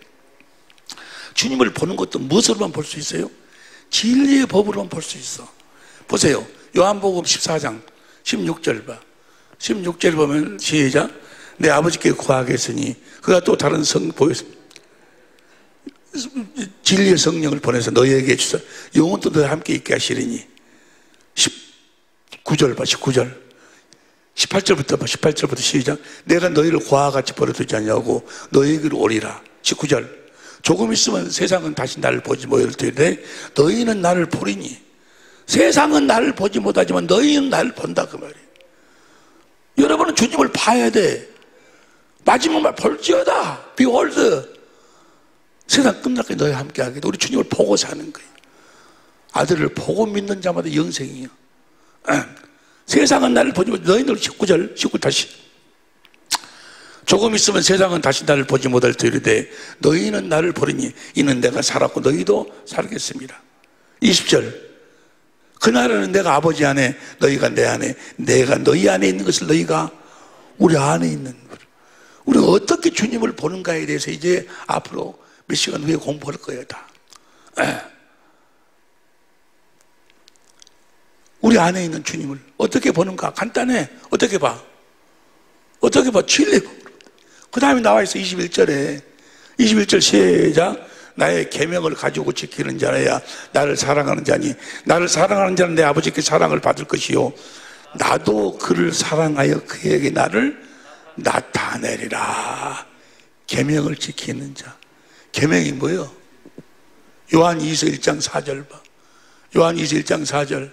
주님을 보는 것도 무엇으로만 볼 수 있어요? 진리의 법으로만 볼 수 있어. 보세요. 요한복음 14장 16절 봐. 16절 보면 시작. 내 아버지께 구하겠으니 그가 또 다른 성 보였습니다. 진리의 성령을 보내서 너희에게 주사 영원토록 너희와 함께 있게 하시리니. 19절 봐. 19절 18절부터 봐. 18절부터 시작. 내가 너희를 고아와 같이 버려두지 않냐고 너희에게로 오리라. 19절 조금 있으면 세상은 다시 나를 보지 못할 텐데 너희는 나를 보리니. 세상은 나를 보지 못하지만 너희는 나를 본다 그 말이에요. 여러분은 주님을 봐야 돼. 마지막 말 볼지어다. Behold. 세상 끝날까지 너희와 함께 하게 돼. 우리 주님을 보고 사는 거예요. 아들을 보고 믿는 자마다 영생이요. 세상은 나를 보지 못하지만 너희는 19 다시. 조금 있으면 세상은 다시 나를 보지 못할 터이르되 너희는 나를 보리니 이는 내가 살았고 너희도 살겠습니다. 20절 그날에는 내가 아버지 안에 너희가 내 안에 내가 너희 안에 있는 것을 너희가 우리 안에 있는. 우리가 어떻게 주님을 보는가에 대해서 이제 앞으로 몇 시간 후에 공부할 거예요. 다 우리 안에 있는 주님을 어떻게 보는가? 간단해. 어떻게 봐? 어떻게 봐? 진리. 그 다음에 나와 있어. 21절에 21절 시작. 나의 계명을 가지고 지키는 자라야 나를 사랑하는 자니 나를 사랑하는 자는 내 아버지께 사랑을 받을 것이요 나도 그를 사랑하여 그에게 나를 나타내리라. 계명을 지키는 자. 계명이 뭐예요? 요한 2서 1장 4절 봐. 요한 2서 1장 4절.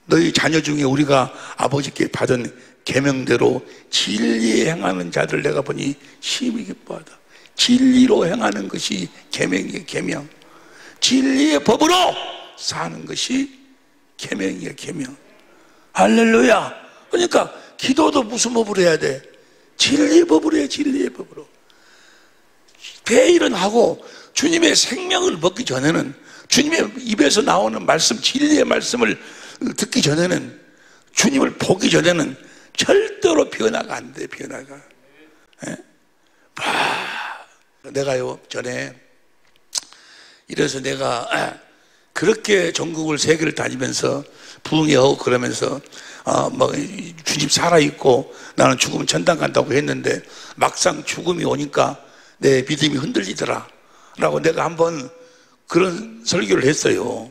너희 자녀 중에 우리가 아버지께 받은 계명대로 진리에 행하는 자들 내가 보니 심히 기뻐하다. 진리로 행하는 것이 계명이에요. 계명. 진리의 법으로 사는 것이 계명이에요. 계명. 할렐루야. 그러니까 기도도 무슨 법으로 해야 돼? 진리의 법으로 해. 진리의 법으로. 배일은 하고 주님의 생명을 먹기 전에는, 주님의 입에서 나오는 말씀, 진리의 말씀을 듣기 전에는, 주님을 보기 전에는 절대로 변화가 안 돼. 변화가. 예? 내가요 전에 이래서 내가 그렇게 전국을 세계를 다니면서 부흥회하고 그러면서 뭐 주님 살아있고 나는 죽으면 천당 간다고 했는데 막상 죽음이 오니까 내 믿음이 흔들리더라 라고 내가 한번 그런 설교를 했어요.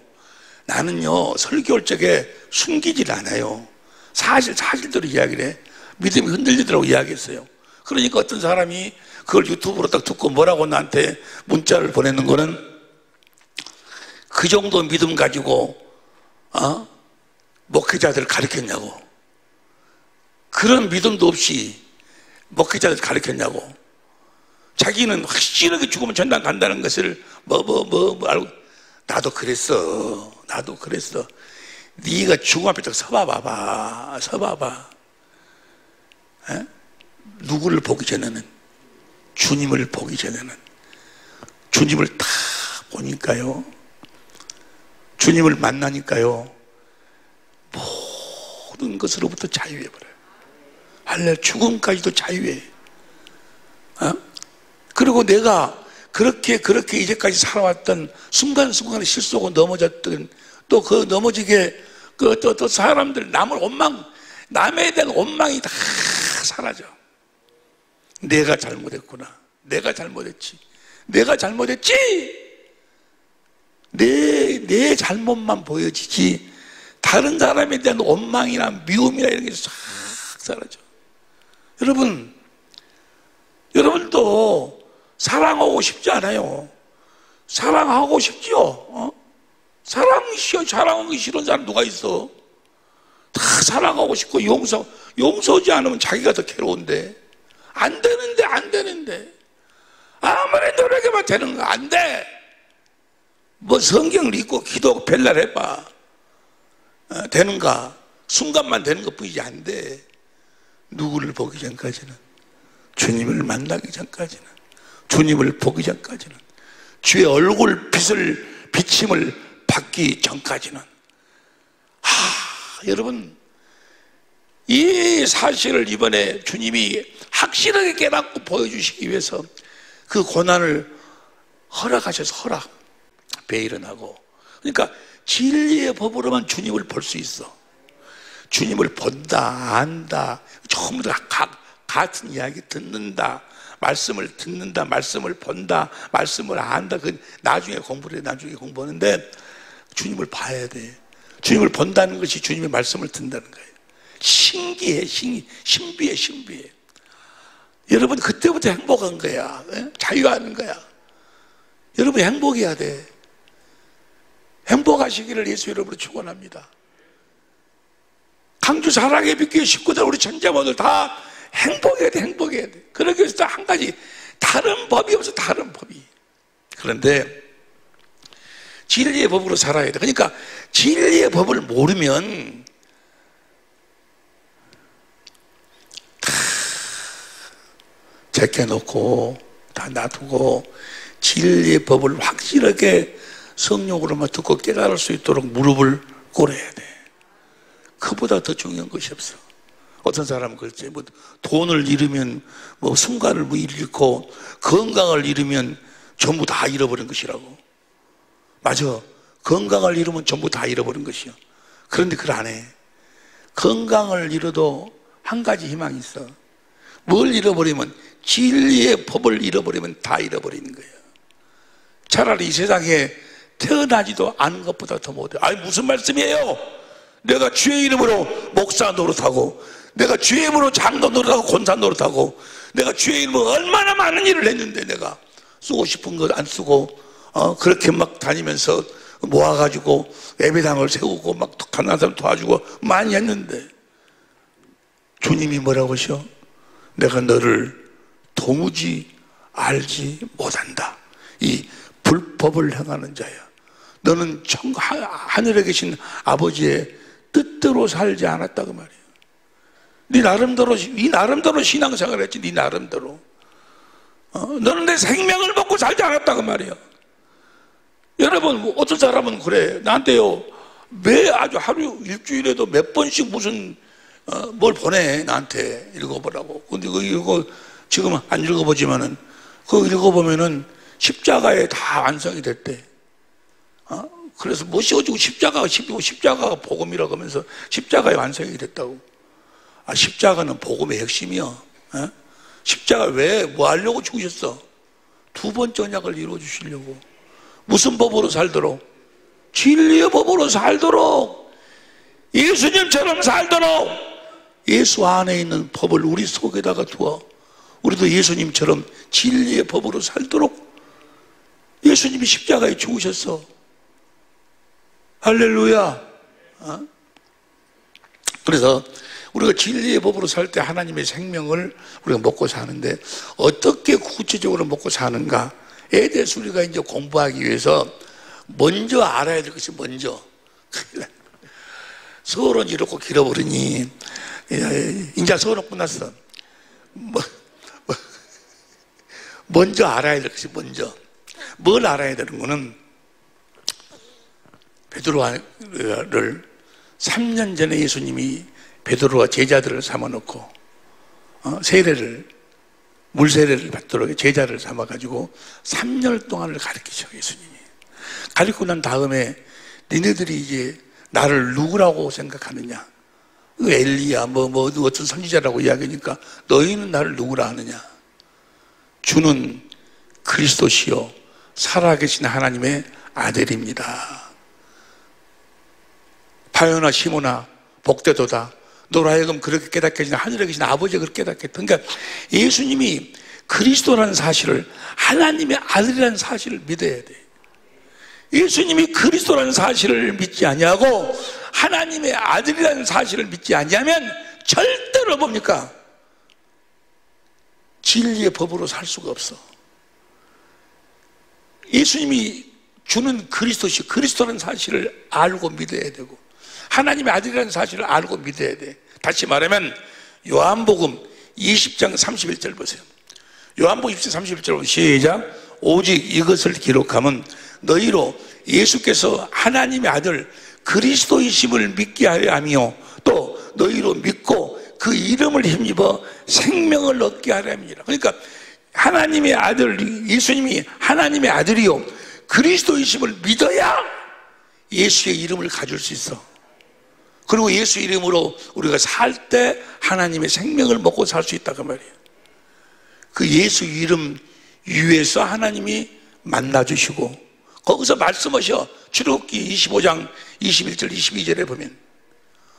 나는요 설교할 적에 숨기질 않아요. 사실대로 이야기를 해. 믿음이 흔들리더라고 이야기했어요. 그러니까 어떤 사람이 그걸 유튜브로 딱 듣고 뭐라고 나한테 문자를 보내는 거는 그 정도 믿음 가지고 목회자들을 가르쳤냐고, 그런 믿음도 없이 목회자들 가르쳤냐고, 자기는 확실하게 죽으면 전당 간다는 것을 알고. 나도 그랬어. 네가 죽음 앞에 딱 서봐봐. 에? 누구를 보기 전에는, 주님을 보기 전에는, 주님을 다 보니까요, 주님을 만나니까요 모든 것으로부터 자유해버려요. 할렐루야. 죽음까지도 자유해. 그리고 내가 그렇게 이제까지 살아왔던 순간순간에 실수하고 넘어졌던, 또 그 넘어지게 또 사람들 남에 대한 원망이 다 사라져. 내가 잘못했구나. 내가 잘못했지. 내 잘못만 보여지지 다른 사람에 대한 원망이나 미움이나 이런 게 싹 사라져. 여러분도 사랑하고 싶지 않아요? 사랑하고 싶지요? 사랑하기 싫은 사람 누가 있어? 다 사랑하고 싶고 용서하지 않으면 자기가 더 괴로운데. 안 되는데 아무리 노력해봐 되는 거 안 돼. 뭐 성경을 읽고 기도하고 별날 해봐 되는가? 순간만 되는 것뿐이지 안 돼. 누구를 보기 전까지는, 주님을 만나기 전까지는, 주님을 보기 전까지는, 주의 얼굴 비침을 받기 전까지는. 여러분, 이 사실을 이번에 주님이 확실하게 깨닫고 보여주시기 위해서 그 고난을 허락하셔서 배일은 하고. 그러니까 진리의 법으로만 주님을 볼 수 있어. 주님을 본다, 안다, 전부 다 같은 이야기 듣는다, 말씀을 본다, 말씀을 안다. 그 나중에 공부하는데 주님을 봐야 돼. 주님을 본다는 것이 주님의 말씀을 듣는다는 거예요. 신비해. 여러분 그때부터 행복한 거야. 자유하는 거야. 여러분 행복해야 돼. 행복하시기를 예수 이름으로 축원합니다. 강주 사랑의 빛교회 식구들, 우리 천자모들 다 행복해야 돼. 그러기 위해서 한 가지, 다른 법이 없어. 다른 법이. 그런데 진리의 법으로 살아야 돼. 그러니까 진리의 법을 모르면 다 제껴놓고 다 놔두고 진리의 법을 확실하게 성령으로만 듣고 깨달을 수 있도록 무릎을 꿇어야 돼. 그보다 더 중요한 것이 없어. 어떤 사람은 그렇지, 뭐 돈을 잃으면 뭐 순간을 뭐 잃고 건강을 잃으면 전부 다 잃어버린 것이라고. 맞아. 건강을 잃으면 전부 다 잃어버린 것이야. 그런데 그걸 안 해. 건강을 잃어도 한 가지 희망이 있어. 뭘 잃어버리면, 진리의 법을 잃어버리면 다 잃어버리는 거예요. 차라리 이 세상에 태어나지도 않은 것보다 더 못해. 아니 무슨 말씀이에요? 내가 주의 이름으로 목사 노릇하고, 내가 주의 이름으로 장로 노릇하고, 권사 노릇하고, 내가 주의 이름으로 얼마나 많은 일을 했는데 내가 쓰고 싶은 것 안 쓰고 그렇게 막 다니면서 모아가지고 예배당을 세우고 막 가난한 사람 도와주고 많이 했는데 주님이 뭐라고 하셔? 내가 너를 도무지 알지 못한다. 이 불법을 행하는 자야. 너는 하늘에 계신 아버지의 뜻대로 살지 않았다고 말이야. 네 나름대로 신앙생활을 했지. 네 나름대로. 너는 내 생명을 먹고 살지 않았다고 말이야. 여러분, 어떤 사람은 그래. 나한테요, 아주 하루 일주일에도 몇 번씩 무슨 뭘 보내. 나한테 읽어보라고. 근데 이거 지금 안 읽어보지만은 그거 읽어보면은 십자가에 다 완성이 됐대. 그래서 못 씌워주고 십자가가 복음이라고 하면서 십자가에 완성이 됐다고. 십자가는 복음의 핵심이야. 십자가 왜, 뭐 하려고 죽으셨어? 두 번째 언약을 이루어 주시려고. 무슨 법으로 살도록? 진리의 법으로 살도록. 예수님처럼 살도록. 예수 안에 있는 법을 우리 속에다가 두어. 우리도 예수님처럼 진리의 법으로 살도록. 예수님이 십자가에 죽으셨어. 할렐루야. 그래서 우리가 진리의 법으로 살 때 하나님의 생명을 우리가 먹고 사는데, 어떻게 구체적으로 먹고 사는가에 대해서 우리가 이제 공부하기 위해서 먼저 알아야 될 것이 먼저. 서울은 이렇게 길어버리니 이제 서울은 끝났어. 먼저 알아야 될 것이 먼저. 뭘 알아야 되는 거는, 베드로를 3년 전에 예수님이 베드로와 제자들을 삼아놓고 물세례를 받도록 제자를 삼아가지고 3년 동안을 가르치셔. 예수님이 가르치고 난 다음에 니네들이 이제 나를 누구라고 생각하느냐, 엘리야 뭐 어떤 선지자라고 이야기하니까 너희는 나를 누구라 하느냐. 주는 그리스도시요 살아계신 하나님의 아들입니다. 바요나 시모나 복되도다. 너로 하여금 그렇게 깨닫게 하시나 하늘에 계신 아버지가 그렇게 깨닫게 했다. 그러니까 예수님이 그리스도라는 사실을, 하나님의 아들이라는 사실을 믿어야 돼. 예수님이 그리스도라는 사실을 믿지 아니하고 하나님의 아들이라는 사실을 믿지 아니하면 절대로 뭡니까? 진리의 법으로 살 수가 없어. 예수님이 주는 그리스도라는 사실을 알고 믿어야 되고, 하나님의 아들이라는 사실을 알고 믿어야 돼. 다시 말하면 요한복음 20장 31절 보세요. 요한복음 20장 31절 보세요. 시작. 오직 이것을 기록하면 너희로 예수께서 하나님의 아들 그리스도이심을 믿게 하려 하며, 또 너희로 믿고 그 이름을 힘입어 생명을 얻게 하려 함이라. 그러니까 하나님의 아들, 예수님이 하나님의 아들이요 그리스도이심을 믿어야 예수의 이름을 가질 수 있어. 그리고 예수 이름으로 우리가 살 때 하나님의 생명을 먹고 살 수 있다고 말이에요. 그 예수 이름 위에서 하나님이 만나주시고, 거기서 말씀하셔. 출애굽기 25장 21절 22절에 보면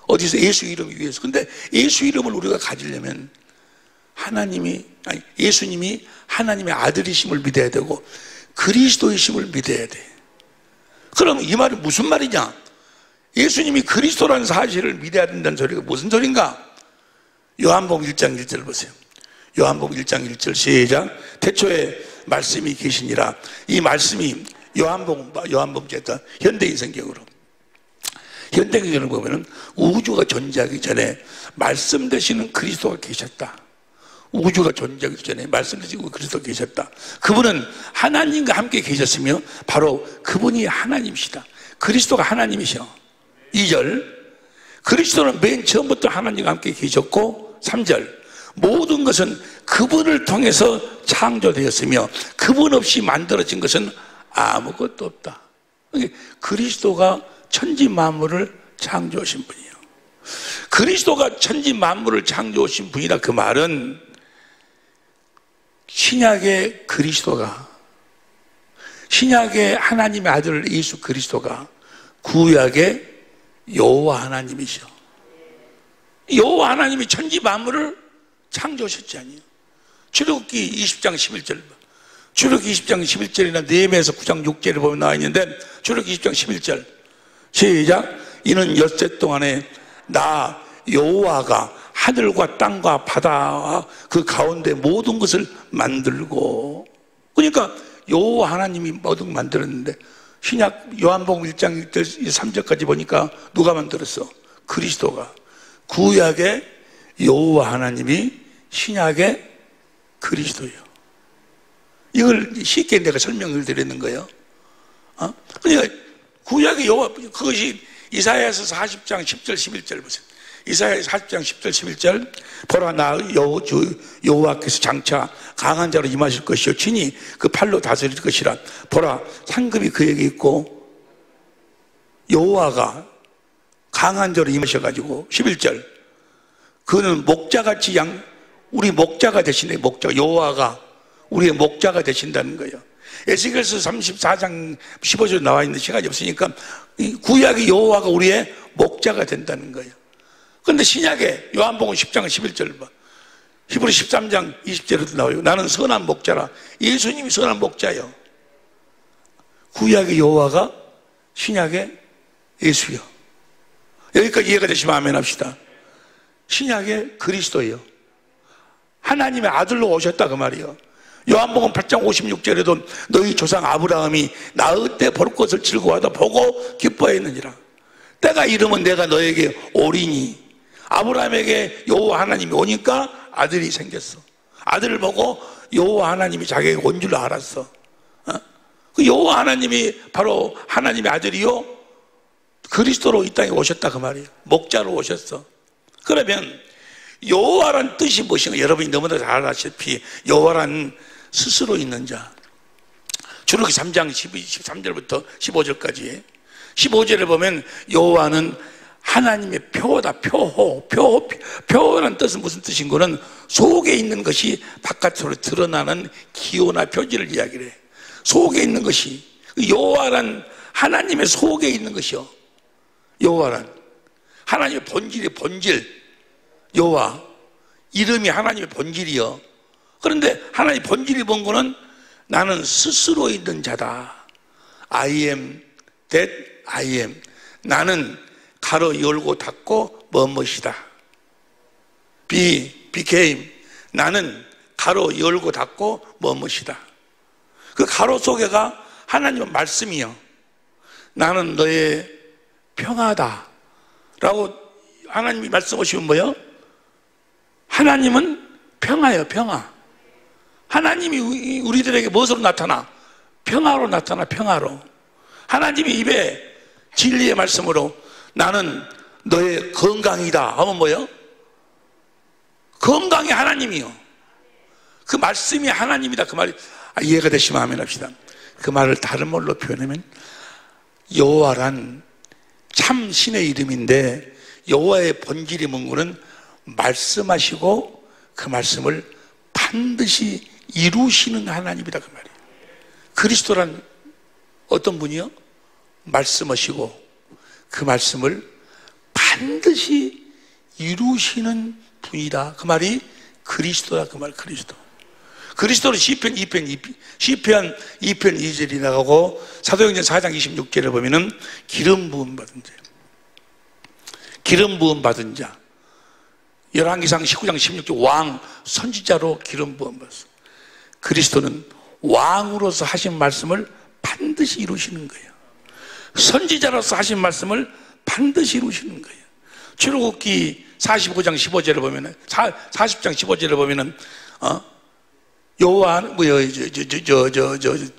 어디서 예수 이름 위에서. 근데 예수 이름을 우리가 가지려면 예수님이 하나님의 아들이심을 믿어야 되고 그리스도이심을 믿어야 돼. 그럼 이 말이 무슨 말이냐? 예수님이 그리스도라는 사실을 믿어야 된다는 소리가 무슨 소린가? 요한복음 1장 1절 보세요. 요한복음 1장 1절 시작. 태초에 말씀이 계시니라. 이 말씀이 요한복음 제가 현대인 성경으로, 현대경을 보면은 우주가 존재하기 전에 말씀 되시는 그리스도가 계셨다. 우주가 존재하기 전에 말씀 되시고 그리스도가 계셨다. 그분은 하나님과 함께 계셨으며 바로 그분이 하나님이시다. 그리스도가 하나님이셔. 2절. 그리스도는 맨 처음부터 하나님과 함께 계셨고, 3절. 모든 것은 그분을 통해서 창조되었으며 그분 없이 만들어진 것은 아무것도 없다. 그리스도가 천지 만물을 창조하신 분이에요. 그리스도가 천지 만물을 창조하신 분이라. 그 말은 신약의 그리스도가 신약의 하나님의 아들 예수 그리스도가 구약의 여호와 하나님이셔. 여호와 하나님이 천지 만물을 창조하셨지 아니에요. 출애굽기 20장 11절, 출애굽기 20장 11절이나 느헤미야서 9장 6절에 보면 나와 있는데, 출애굽기 20장 11절 시작. 이는 엿새 동안에 나 여호와가 하늘과 땅과 바다와 그 가운데 모든 것을 만들고. 그러니까 여호와 하나님이 모든 걸 만들었는데, 신약 요한복음 1장 1절 3절까지 보니까 누가 만들었어? 그리스도가. 구약의 여호와 하나님이 신약의 그리스도예요. 이걸 쉽게 내가 설명을 드리는 거예요. 그러니까 구약의 여호와, 그것이 이사야서 40장 10절 11절 보세요. 이사야 40장 10절 11절 보라 나 여호와께서 장차 강한 자로 임하실 것이요 친히 그 팔로 다스릴 것이라. 보라 상급이 그에게 있고 여호와가 강한 자로 임하셔가지고 11절 그는 목자같이 우리 목자가 되시네. 목자 여호와가 우리의 목자가 되신다는 거예요. 에스겔서 34장 15절 나와 있는 시간이 없으니까 구약의 여호와가 우리의 목자가 된다는 거예요. 그런데 신약에 요한복음 10장 11절 봐. 히브리 13장 20절에도 나와요. 나는 선한 목자라. 예수님이 선한 목자예요. 구약의 여호와가 신약의 예수요. 여기까지 이해가 되시면 아멘 합시다. 신약의 그리스도예요. 하나님의 아들로 오셨다 그 말이에요. 요한복음 8장 56절에도 너희 조상 아브라함이 나의 때 볼 것을 즐거워하다 보고 기뻐했느니라. 때가 이르면 내가 너에게 오리니. 아브라함에게 여호와 하나님이 오니까 아들이 생겼어. 아들을 보고 여호와 하나님이 자기에게 온 줄 알았어. 그 여호와 하나님이 바로 하나님의 아들이요 그리스도로 이 땅에 오셨다 그 말이에요. 목자로 오셨어. 그러면 여호와란 뜻이 무엇인가? 여러분이 너무나 잘 아시다시피 여호와란 스스로 있는 자. 출애굽기 3장 13절부터 15절까지 15절에 보면 여호와는 하나님의 표다. 표라는 뜻은 무슨 뜻인 거는 속에 있는 것이 바깥으로 드러나는 기호나 표지를 이야기를 해. 속에 있는 것이 여호와란 하나님의 속에 있는 것이요. 여호와란 하나님의 본질이 본질. 여호와 이름이 하나님의 본질이요. 그런데 하나님의 본질이 본 거는 나는 스스로 있는 자다. I am that I am. 나는 가로 열고 닫고 뭐뭇이다. became. 나는 가로 열고 닫고 뭐뭇이다. 그 가로 속에가 하나님의 말씀이요. 나는 너의 평화다 라고 하나님이 말씀하시면 뭐예요? 하나님은 평화예요. 평화. 하나님이 우리들에게 무엇으로 나타나? 평화로 나타나. 평화로. 하나님이 입에 진리의 말씀으로 나는 너의 건강이다 하면 뭐예요? 건강이 하나님이요. 그 말씀이 하나님이다 그 말이 이해가 되시면 아멘 합시다. 그 말을 다른 말로 표현하면 여호와란 참 신의 이름인데 여호와의 본질이 뭔가는 말씀하시고 그 말씀을 반드시 이루시는 하나님이다 그 말이에요. 그리스도란 어떤 분이요? 말씀하시고 그 말씀을 반드시 이루시는 분이다 그 말이 그리스도다 그 말. 그리스도는 시편 2편 2절이 나가고 사도행전 4장 26절에 보면은 기름 부음 받은 자 열왕기상 19장 16절 왕 선지자로 기름 부음 받았어. 그리스도는 왕으로서 하신 말씀을 반드시 이루시는 거예요. 선지자로서 하신 말씀을 반드시 이루시는 거예요. 출애굽기 45장 15절에 보면은 40장 15절에 보면은 여호와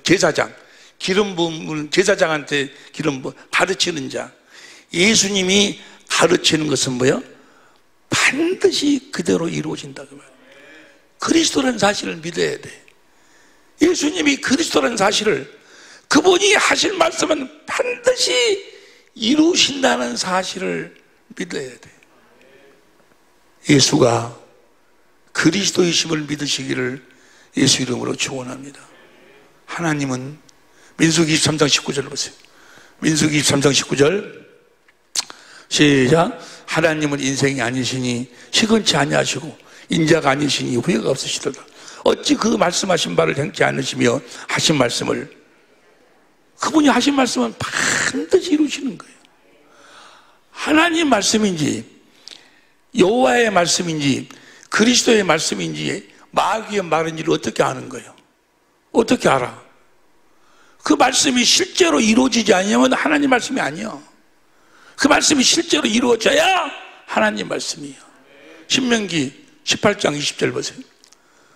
제사장 기름 부음을 제사장한테 기름 부음 가르치는 자. 예수님이 가르치는 것은 뭐예요? 반드시 그대로 이루어진다 그 말이에요. 그리스도라는 사실을 믿어야 돼. 예수님이 그리스도라는 사실을 그분이 하실 말씀은 반드시 이루신다는 사실을 믿어야 돼. 예수가 그리스도이심을 믿으시기를 예수 이름으로 축원합니다. 하나님은 민수기 23장 19절을 보세요. 민수기 23장 19절 시작. 하나님은 인생이 아니시니 시건치 아니하시고 인자가 아니시니 후회가 없으시도다. 어찌 그 말씀하신 바를 행치 않으시며 하신 말씀을, 그분이 하신 말씀은 반드시 이루시는 거예요. 하나님 말씀인지 여호와의 말씀인지 그리스도의 말씀인지 마귀의 말인지를 어떻게 아는 거예요? 어떻게 알아? 그 말씀이 실제로 이루어지지 않으면 하나님 말씀이 아니야. 그 말씀이 실제로 이루어져야 하나님 말씀이에요. 신명기 18장 20절 보세요.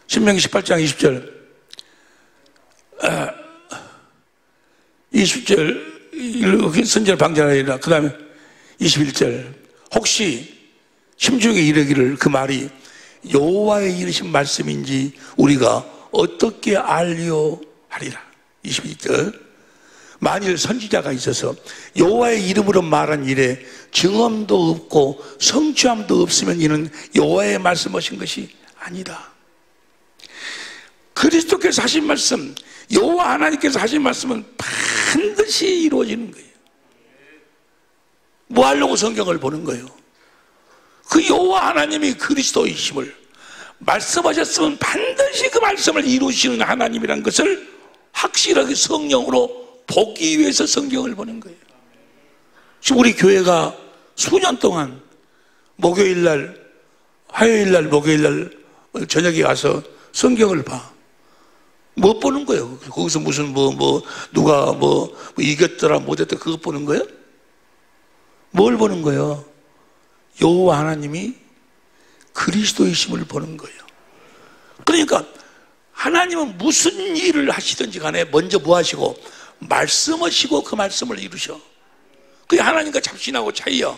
신명기 18장 20절 20절 선지자 방자하리라. 그 다음에 21절 혹시 심중에 이르기를 그 말이 여호와의 이르신 말씀인지 우리가 어떻게 알려 하리라. 22절 만일 선지자가 있어서 여호와의 이름으로 말한 일에 증언도 없고 성취함도 없으면 이는 여호와의 말씀하신 것이 아니다. 그리스도께서 하신 말씀, 여호와 하나님께서 하신 말씀은 반드시 이루어지는 거예요. 뭐 하려고 성경을 보는 거예요? 그 여호와 하나님이 그리스도이심을 말씀하셨으면 반드시 그 말씀을 이루시는 하나님이라는 것을 확실하게 성령으로 보기 위해서 성경을 보는 거예요. 지금 우리 교회가 수년 동안 목요일날, 화요일날, 목요일날 저녁에 가서 성경을 봐. 뭐 보는 거예요? 거기서 무슨 누가 이겼더라 못했더라 그거 보는 거예요? 뭘 보는 거예요? 여호와 하나님이 그리스도이심을 보는 거예요. 그러니까 하나님은 무슨 일을 하시든지 간에 먼저 뭐 하시고 말씀하시고 그 말씀을 이루셔. 그게 하나님과 잡신하고 차이요.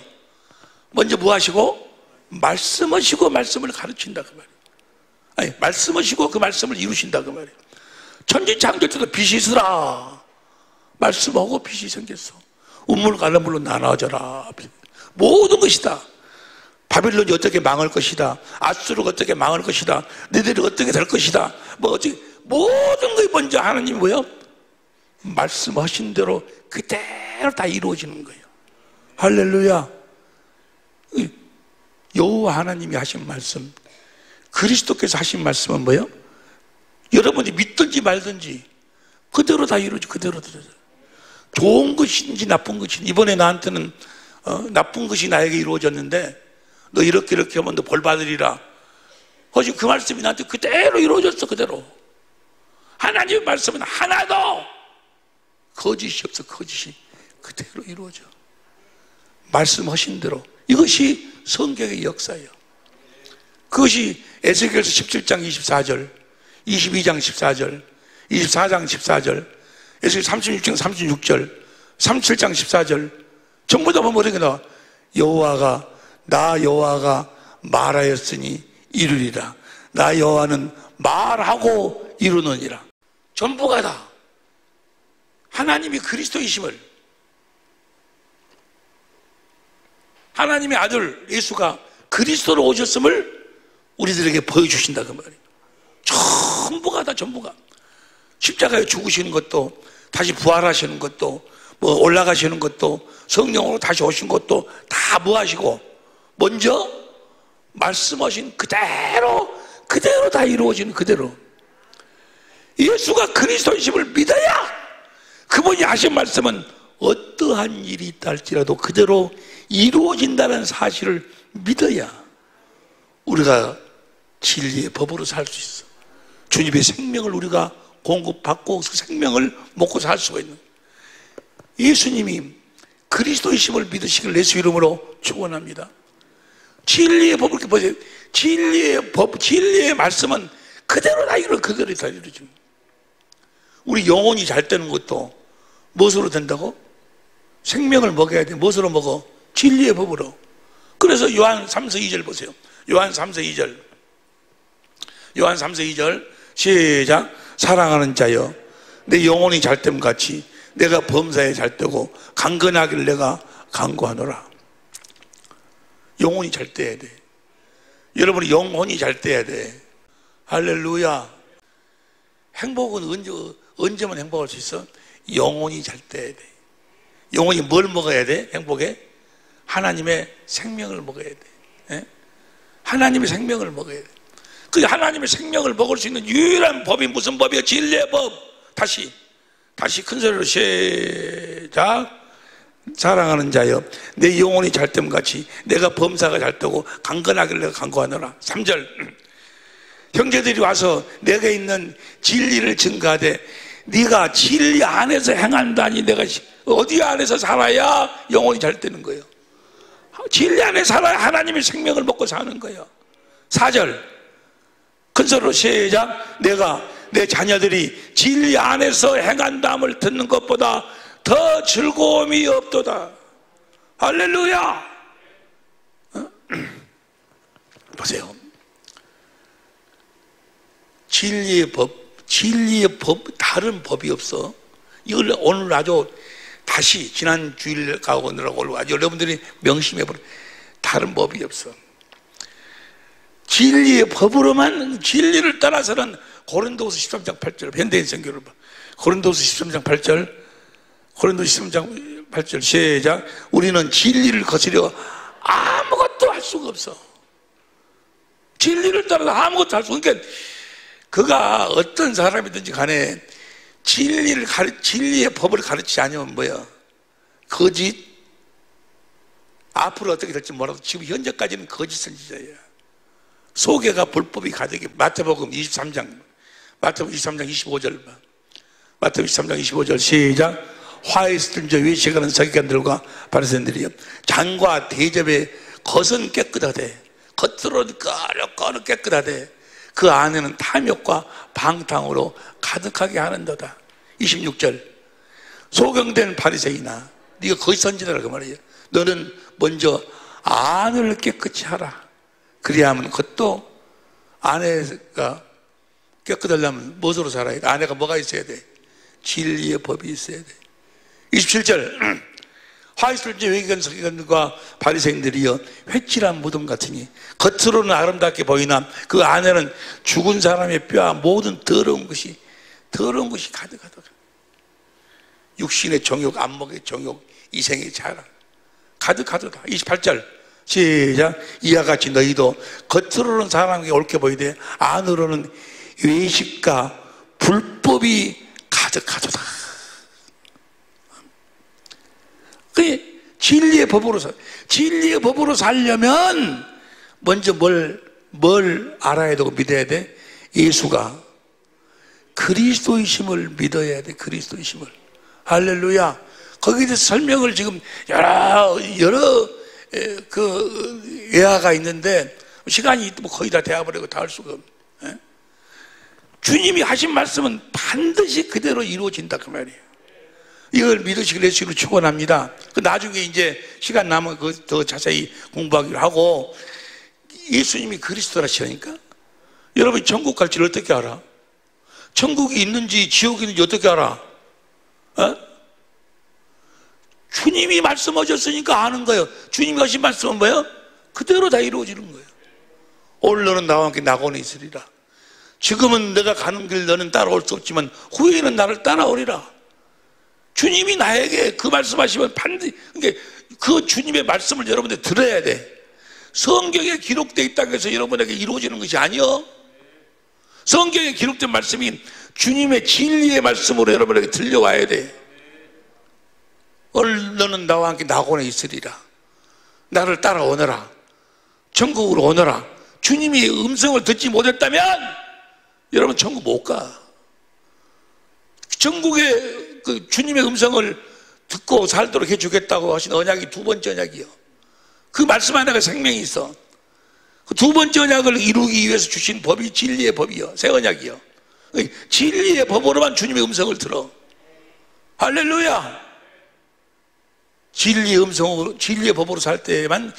먼저 뭐 하시고 말씀하시고 말씀을 가르친다 그 말이에요. 아니 말씀하시고 그 말씀을 이루신다 그 말이에요. 천지창조 때도 빛이 있으라 말씀하고 빛이 생겼어. 우물 가라물로 나눠져라. 모든 것이다. 바빌론이 어떻게 망할 것이다. 아수르가 어떻게 망할 것이다. 너희들이 어떻게 될 것이다. 어떻게 모든 것이 먼저 하나님이 뭐예요? 말씀하신 대로 그대로 다 이루어지는 거예요. 할렐루야. 여호와 하나님이 하신 말씀, 그리스도께서 하신 말씀은 뭐예요? 여러분이 믿든지 말든지 그대로 다 이루어져. 그대로. 좋은 것인지 나쁜 것인지. 이번에 나한테는 나쁜 것이 나에게 이루어졌는데 너 이렇게 하면 너 벌 받으리라. 거짓 그 말씀이 나한테 그대로 이루어졌어. 그대로. 하나님의 말씀은 하나도 거짓이 없어. 거짓이 그대로 이루어져. 말씀하신 대로. 이것이 성경의 역사예요. 그것이 에스겔서 17장 24절, 22장 14절, 24장 14절, 에스겔 36장 36절, 37장 14절 전부 다 보면 이렇게 나와. 나 여호와가 말하였으니 이루리라. 나 여호와는 말하고 이루느니라. 전부가 다 하나님이 그리스도이심을, 하나님의 아들 예수가 그리스도로 오셨음을 우리들에게 보여주신다 그 말이에요. 전부가 다 전부가. 십자가에 죽으시는 것도, 다시 부활하시는 것도, 올라가시는 것도, 성령으로 다시 오신 것도 다 뭐 하시고 먼저 말씀하신 그대로 다 이루어지는 그대로. 예수가 그리스도이심을 믿어야 그분이 하신 말씀은 어떠한 일이 있다 할지라도 그대로 이루어진다는 사실을 믿어야 우리가 진리의 법으로 살 수 있어. 주님의 생명을 우리가 공급받고 그 생명을 먹고 살 수가 있는. 예수님이 그리스도이심을 믿으시길 예수 이름으로 축원합니다. 진리의 법을 이렇게 보세요. 진리의 법, 진리의 말씀은 그대로 다 이루어지는. 우리 영혼이 잘 되는 것도 무엇으로 된다고? 생명을 먹여야 돼. 무엇으로 먹어? 진리의 법으로. 그래서 요한 3서 2절 보세요. 요한 3서 2절. 요한 3서 2절 시작. 사랑하는 자여, 내 영혼이 잘됨 같이 내가 범사에 잘되고 강건하길 내가 간구하노라. 영혼이 잘 돼야 돼. 여러분이 영혼이 잘 돼야 돼. 할렐루야. 행복은 언제만 행복할 수 있어? 영혼이 잘 때야 돼. 영혼이 뭘 먹어야 돼? 행복에? 하나님의 생명을 먹어야 돼. 예? 하나님의 생명을 먹어야 돼. 그 하나님의 생명을 먹을 수 있는 유일한 법이 무슨 법이야? 진리의 법. 다시 큰 소리로 시작. 사랑하는 자여, 내 영혼이 잘 됨 같이 내가 범사가 잘 되고 강건하길 내가 강구하노라. 3절, 형제들이 와서 내가 있는 진리를 증거하되 네가 진리 안에서 행한다니 내가 어디 안에서 살아야 영혼이 잘 되는 거예요? 진리 안에 살아야 하나님의 생명을 먹고 사는 거예요. 4절, 큰 소리로 시작. 내가 내 자녀들이 진리 안에서 행한다함을 듣는 것보다 더 즐거움이 없도다. 할렐루야. 보세요. 진리의 법, 다른 법이 없어. 이걸 오늘 아주 다시 지난 주일 가고 오늘하고 아주 여러분들이 명심해 보라. 다른 법이 없어. 진리의 법으로만, 진리를 따라서는 고린도서 13장 8절 현대인 성경을 봐. 고린도서 13장 8절, 고린도서 13장 8절 시작. 우리는 진리를 거스려 아무것도 할 수가 없어. 진리를 따라서 아무것도 할 수 없어. 그러니까 그가 어떤 사람이든지 간에 진리의 법을 가르치지 않으면 뭐야? 거짓. 앞으로 어떻게 될지 몰라도 지금 현재까지는 거짓 선지자예요. 소개가 불법이 가득해. 마태복음 23장 25절 봐. 마태복음 23장 25절 시작. 화 있을 때 외식하는 서기관들과 바리새인들이여, 잔과 대접의 겉은 깨끗하되 겉으로는 꺼는 깨끗하되 그 안에는 탐욕과 방탕으로 가득하게 하는도다. 26절, 소경된 바리새인아, 네가 거짓 선지자라 그 말이에요. 너는 먼저 안을 깨끗이 하라. 그리하면 그것도 아내가 깨끗하려면 무엇으로 살아야 돼? 아내가 뭐가 있어야 돼? 진리의 법이 있어야 돼. 27절, 화 있을 때 외교관 서기관들과 바리새인들이여 회칠한 무덤 같으니 겉으로는 아름답게 보이나 그 안에는 죽은 사람의 뼈와 모든 더러운 것이 가득하다. 육신의 정욕, 안목의 정욕, 이생의 자랑 가득하도다. 28절 시작. 이와 같이 너희도 겉으로는 사람에게 옳게 보이되 안으로는 외식과 불법이 가득하도다. 그 진리의 법으로 살려면 먼저 뭘 알아야 되고 믿어야 돼? 예수가 그리스도이심을 믿어야 돼. 그리스도이심을. 할렐루야. 거기에 대해서 설명을 지금 여러 그 예화가 있는데 시간이 뭐 거의 다 되어버리고 다 할 수가 없네. 주님이 하신 말씀은 반드시 그대로 이루어진다 그 말이에요. 이걸 믿으시기를 예수로 축원합니다. 그 나중에 이제 시간 남으면 더 자세히 공부하기로 하고, 예수님이 그리스도라시니까 여러분 천국 갈지를 어떻게 알아? 천국이 있는지 지옥이 있는지 어떻게 알아? 주님이 말씀하셨으니까 아는 거예요. 주님이 하신 말씀은 뭐예요? 그대로 다 이루어지는 거예요. 오늘 너는 나와 함께 낙원에 있으리라. 지금은 내가 가는 길 너는 따라올 수 없지만 후에는 나를 따라오리라. 주님이 나에게 그 말씀하시면 반드시, 그러니까 그 주님의 말씀을 여러분들 들어야 돼. 성경에 기록되어 있다고 해서 여러분에게 이루어지는 것이 아니요. 성경에 기록된 말씀이 주님의 진리의 말씀으로 여러분에게 들려와야 돼. 오늘 너는 나와 함께 낙원에 있으리라. 나를 따라오너라. 천국으로 오너라. 주님이 음성을 듣지 못했다면 여러분 천국 못 가. 천국에 그 주님의 음성을 듣고 살도록 해주겠다고 하신 언약이 두 번째 언약이요. 그 말씀 안에 생명이 있어. 그 두 번째 언약을 이루기 위해서 주신 법이 진리의 법이요. 새 언약이요. 진리의 법으로만 주님의 음성을 들어. 할렐루야. 진리의 음성으로, 진리의 법으로 살 때만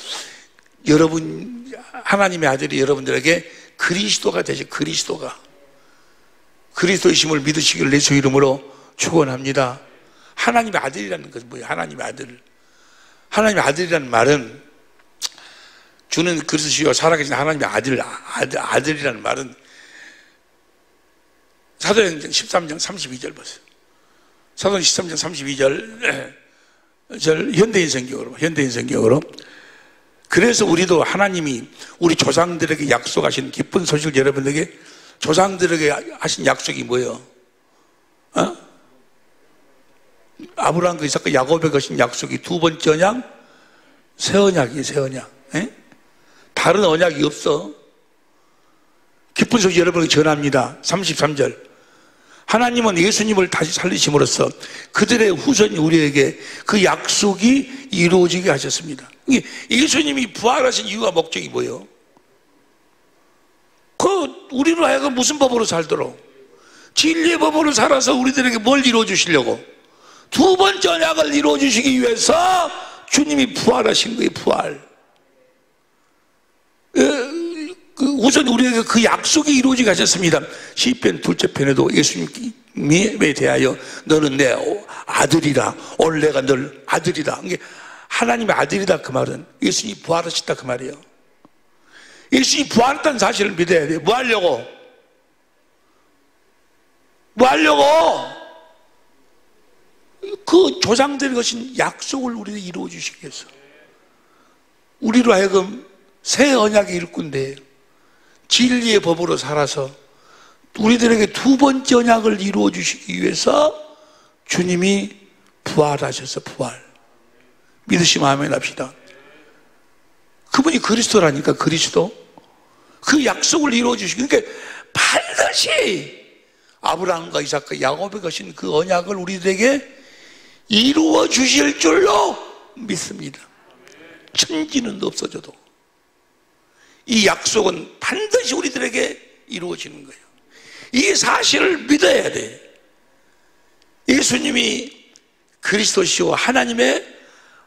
여러분, 하나님의 아들이 여러분들에게 그리스도가 되지. 그리스도이심을 믿으시기를 예수 이름으로 축원합니다. 하나님의 아들이라는 것은 뭐예요? 하나님의 아들. 하나님의 아들이라는 말은, 주는 그리스도시요 살아계신 하나님의 아들이라는 말은 사도행전 13장 32절 보세요. 사도행전 13장 32절 현대인 성경으로. 그래서 우리도 하나님이 우리 조상들에게 약속하신 기쁜 소식을 여러분에게 조상들에게 하신 약속이 뭐예요? 아브라함과 이삭과 야곱에게 하신 약속이 두 번째 언약, 새 언약이에요, 새 언약. 다른 언약이 없어. 기쁜 소식 여러분에게 전합니다. 33절. 하나님은 예수님을 다시 살리심으로써 그들의 후손이 우리에게 그 약속이 이루어지게 하셨습니다. 예수님이 부활하신 이유와 목적이 뭐예요? 우리로 하여금 무슨 법으로 살도록? 진리의 법으로 살아서 우리들에게 뭘 이루어 주시려고? 두 번째 언약을 이루어 주시기 위해서 주님이 부활하신 거예요, 부활. 우선 우리에게 그 약속이 이루어지게 하셨습니다. 시편 2째 편에도 예수님에 대하여 너는 내 아들이라, 오늘 내가 널 아들이다. 하나님의 아들이다 그 말은 예수님이 부활하셨다 그 말이에요. 예수님이 부활했다는 사실을 믿어야 돼요. 뭐 하려고? 그 조상들이 거신 약속을 우리에게 이루어 주시기 위해서 우리로 하여금 새 언약의 일꾼들 진리의 법으로 살아서 우리들에게 두 번째 언약을 이루어 주시기 위해서 주님이 부활하셔서 부활. 믿으시면 아멘 합시다. 그분이 그리스도라니까, 그리스도. 그 약속을 이루어 주시기, 그러니까 반드시 아브라함과 이삭과 야곱에 거신 그 언약을 우리들에게 이루어 주실 줄로 믿습니다. 천지는 없어져도 이 약속은 반드시 우리들에게 이루어지는 거예요. 이 사실을 믿어야 돼. 예수님이 그리스도시요 하나님의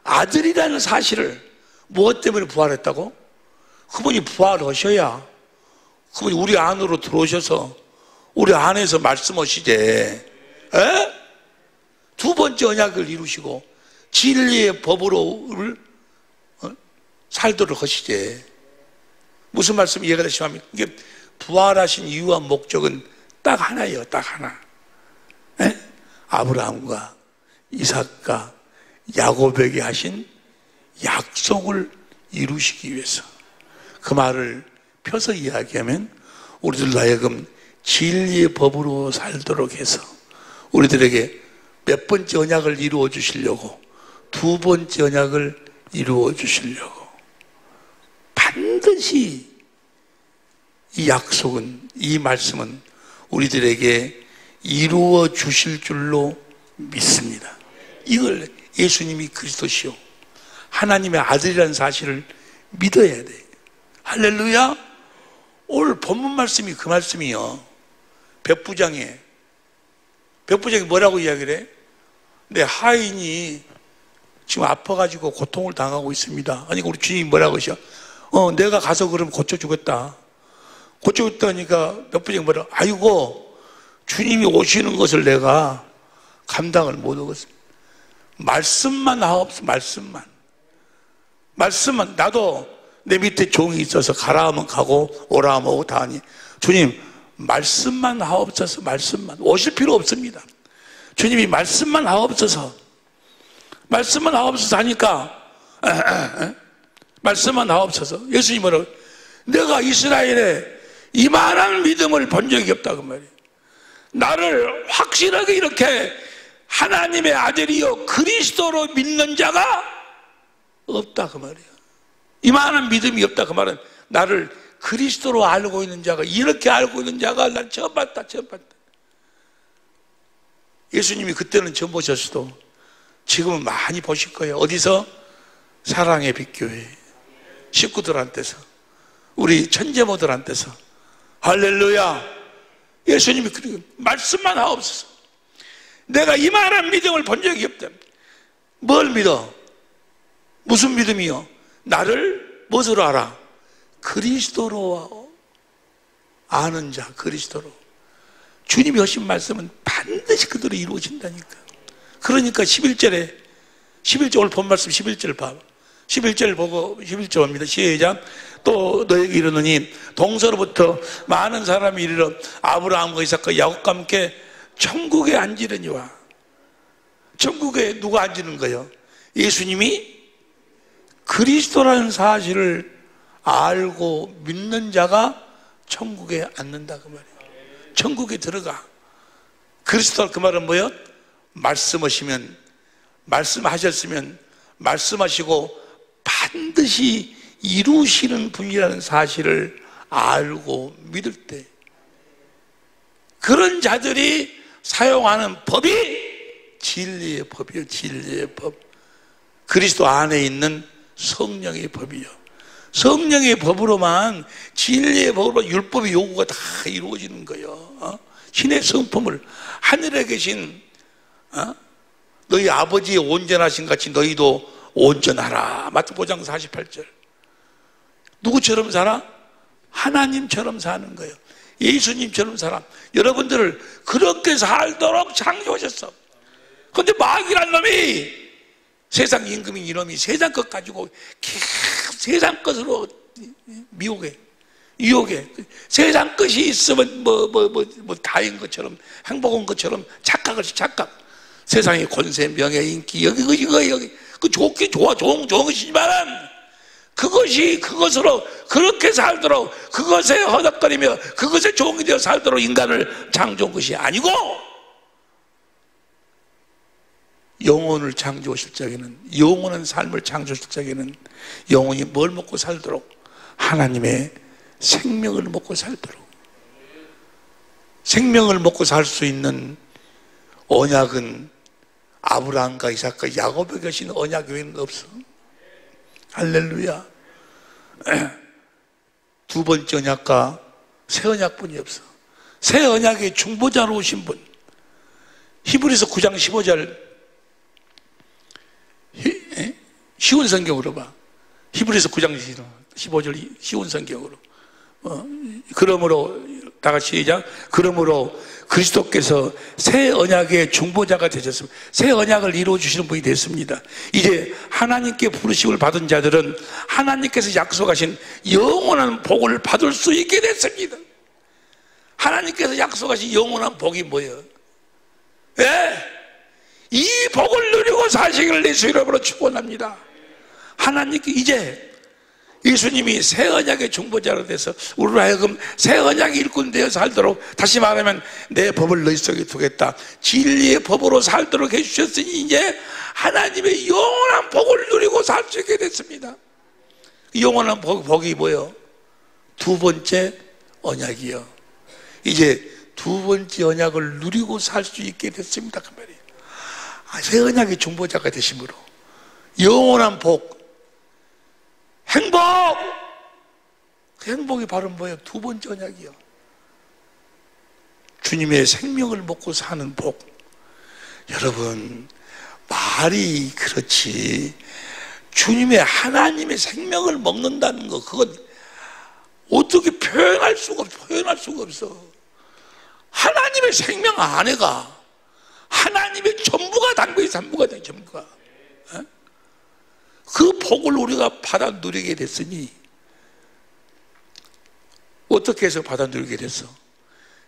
아들이라는 사실을 무엇 때문에 부활했다고? 그분이 부활하셔야 그분이 우리 안으로 들어오셔서 우리 안에서 말씀하시제. 두 번째 언약을 이루시고 진리의 법으로 살도록 하시제. 무슨 말씀 이해가 되시면 이게 부활하신 이유와 목적은 딱 하나예요. 딱 하나. 아브라함과 이삭과 야곱에게 하신 약속을 이루시기 위해서. 그 말을 펴서 이야기하면 우리들 하여금 진리의 법으로 살도록 해서 우리들에게 몇 번째 언약을 이루어 주시려고, 두 번째 언약을 이루어 주시려고 반드시 이 약속은, 이 말씀은 우리들에게 이루어 주실 줄로 믿습니다. 이걸 예수님이 그리스도시요 하나님의 아들이라는 사실을 믿어야 돼. 할렐루야. 오늘 본문 말씀이 그 말씀이요. 백부장이 뭐라고 이야기를 해? 내 하인이 지금 아파가지고 고통을 당하고 있습니다. 아니 우리 주님이 뭐라고 하셔? 내가 가서 그러면 고쳐주겠다. 고쳐줬다니까 백부장이 뭐라? 아이고 주님이 오시는 것을 내가 감당을 못 하겠습니다. 말씀만 하옵소서. 말씀만. 나도 내 밑에 종이 있어서 가라 하면 가고 오라 하면 오고 다 하니 주님 말씀만 하옵소서. 말씀만. 오실 필요 없습니다. 주님이 말씀만 하옵소서. 말씀만 하옵소서 하니까 말씀만 하옵소서. 예수님이 뭐라고? 내가 이스라엘에 이만한 믿음을 본 적이 없다 그 말이에요. 나를 확실하게 이렇게 하나님의 아들이요 그리스도로 믿는 자가 없다 그 말이에요. 이만한 믿음이 없다 그 말은 나를 그리스도로 알고 있는 자가, 이렇게 알고 있는 자가 난 처음 봤다. 예수님이 그때는 처음 보셨어도 지금은 많이 보실 거예요. 어디서? 사랑의 빛교회 식구들한테서, 우리 천재모들한테서. 할렐루야. 예수님이 말씀만 하옵소서. 내가 이만한 믿음을 본 적이 없다. 뭘 믿어? 무슨 믿음이요? 나를 무엇으로 알아? 그리스도로 아는 자, 그리스도로. 주님이 하신 말씀은 반드시 그대로 이루어진다니까. 그러니까 11절 오늘 본 말씀 11절 봐봐. 11절 보고 11절 옵니다. 시작. 또 너에게 이르노니 동서로부터 많은 사람이 이르러 아브라함과 이삭과 야곱과 함께 천국에 앉으려니와. 천국에 누가 앉는 거예요? 예수님이 그리스도라는 사실을 알고 믿는 자가 천국에 앉는다 그 말이에요. 천국에 들어가. 그리스도 그 말은 뭐예요? 말씀하시면, 말씀하셨으면 말씀하시고 반드시 이루시는 분이라는 사실을 알고 믿을 때, 그런 자들이 사용하는 법이 진리의 법이요. 진리의 법. 그리스도 안에 있는 성령의 법이요. 성령의 법으로만, 진리의 법으로 율법의 요구가 다 이루어지는 거예요. 신의 성품을, 하늘에 계신 너희 아버지의 온전하신 같이 너희도 온전하라. 마태복음 5장 48절. 누구처럼 살아? 하나님처럼 사는 거예요. 예수님처럼 살아. 여러분들을 그렇게 살도록 창조하셨어. 그런데 마귀란 놈이, 세상 임금인 이놈이 세상 것 가지고 계속 세상 것으로 미혹해, 유혹해. 세상 것이 있으면 다인 것처럼, 행복한 것처럼 착각을 해. 착각. 세상의 권세, 명예, 인기, 여기 그 좋긴 좋아, 좋은 것이지만 그것이 그것으로 그렇게 살도록, 그것에 허덕거리며 그것에 종이 되어 살도록 인간을 창조한 것이 아니고, 영혼을 창조하실 적에는, 영원한 삶을 창조하실 적에는 영혼이 뭘 먹고 살도록? 하나님의 생명을 먹고 살도록. 생명을 먹고 살 수 있는 언약은 아브라함과 이삭과 야곱에 계신 언약 외에는 없어. 할렐루야. 두 번째 언약과 새 언약뿐이 없어. 새 언약의 중보자로 오신 분, 히브리서 9장 15절, 쉬운 성경으로 봐. 히브리서 9장 15절 쉬운 성경으로. 그러므로 다 같이 시작. 그러므로 그리스도께서 새 언약의 중보자가 되셨습니다. 새 언약을 이루어 주시는 분이 됐습니다. 이제 하나님께 부르심을 받은 자들은 하나님께서 약속하신 영원한 복을 받을 수 있게 됐습니다. 하나님께서 약속하신 영원한 복이 뭐예요? 이 복을 누리고 사시기를 예수 이름으로 축원합니다. 하나님께 이제 예수님이 새 언약의 중보자로 돼서 우리로 하여금 새 언약의 일꾼 되어 살도록, 다시 말하면 내 법을 너희 속에 두겠다, 진리의 법으로 살도록 해주셨으니 이제 하나님의 영원한 복을 누리고 살 수 있게 됐습니다. 영원한 복이 뭐예요? 두 번째 언약이요. 이제 두 번째 언약을 누리고 살 수 있게 됐습니다 그 말이에요. 새 언약의 중보자가 되심으로 영원한 복, 행복! 그 행복이 바로 뭐예요? 두 번째 언약이요. 주님의 생명을 먹고 사는 복. 여러분, 말이 그렇지, 주님의, 하나님의 생명을 먹는다는 거, 그건 어떻게 표현할 수가 없어. 하나님의 생명 안에가 하나님의 전부가 담겨있어. 전부가. 그 복을 우리가 받아 누리게 됐으니, 어떻게 해서 받아 누리게 됐어?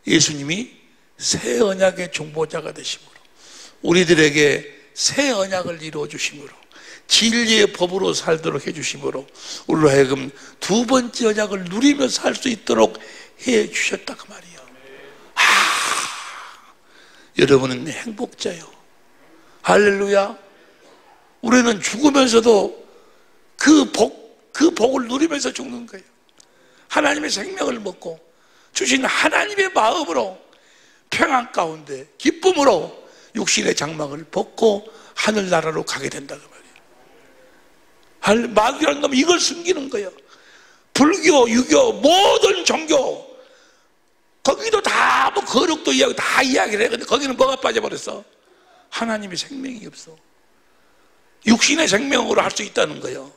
예수님이 새 언약의 중보자가 되심으로, 우리들에게 새 언약을 이루어 주심으로, 진리의 법으로 살도록 해 주심으로, 우리로 하여금 두 번째 언약을 누리며 살 수 있도록 해 주셨다 그 말이에요. 여러분은 행복자요. 할렐루야. 우리는 죽으면서도 그 복을 누리면서 죽는 거예요. 하나님의 생명을 먹고 주신 하나님의 마음으로 평안 가운데 기쁨으로 육신의 장막을 벗고 하늘나라로 가게 된다고 말이에요. 마귀라는 놈은 이걸 숨기는 거예요. 불교, 유교, 모든 종교, 거기도 다 뭐 거룩도 이야기 다 이야기를 해. 근데 거기는 뭐가 빠져버렸어? 하나님의 생명이 없어. 육신의 생명으로 할 수 있다는 거예요.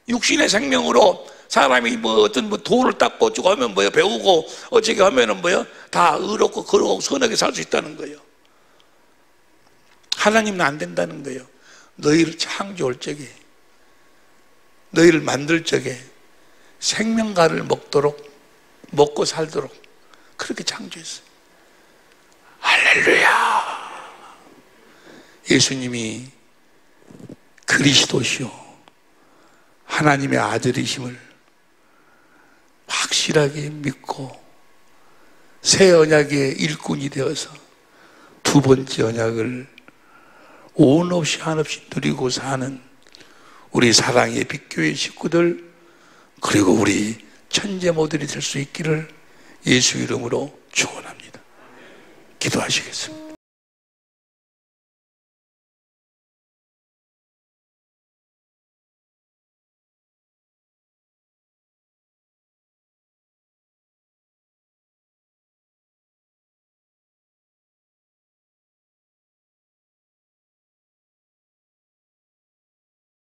육신의 생명으로 사람이 어떤 도를 닦고 어쩌고 하면 배우고 어쩌게 하면은 다 의롭고 거룩하고 선하게 살 수 있다는 거예요. 하나님은 안 된다는 거예요. 너희를 창조할 적에, 너희를 만들 적에 생명가를 먹고 살도록 그렇게 창조했어요. 할렐루야. 예수님이 그리스도시요 하나님의 아들이심을 확실하게 믿고 새 언약의 일꾼이 되어서 두 번째 언약을 온 없이 한없이 누리고 사는 우리 사랑의 빛교회 식구들, 그리고 우리 천재모들이 될 수 있기를 예수 이름으로 축원합니다. 기도하시겠습니다.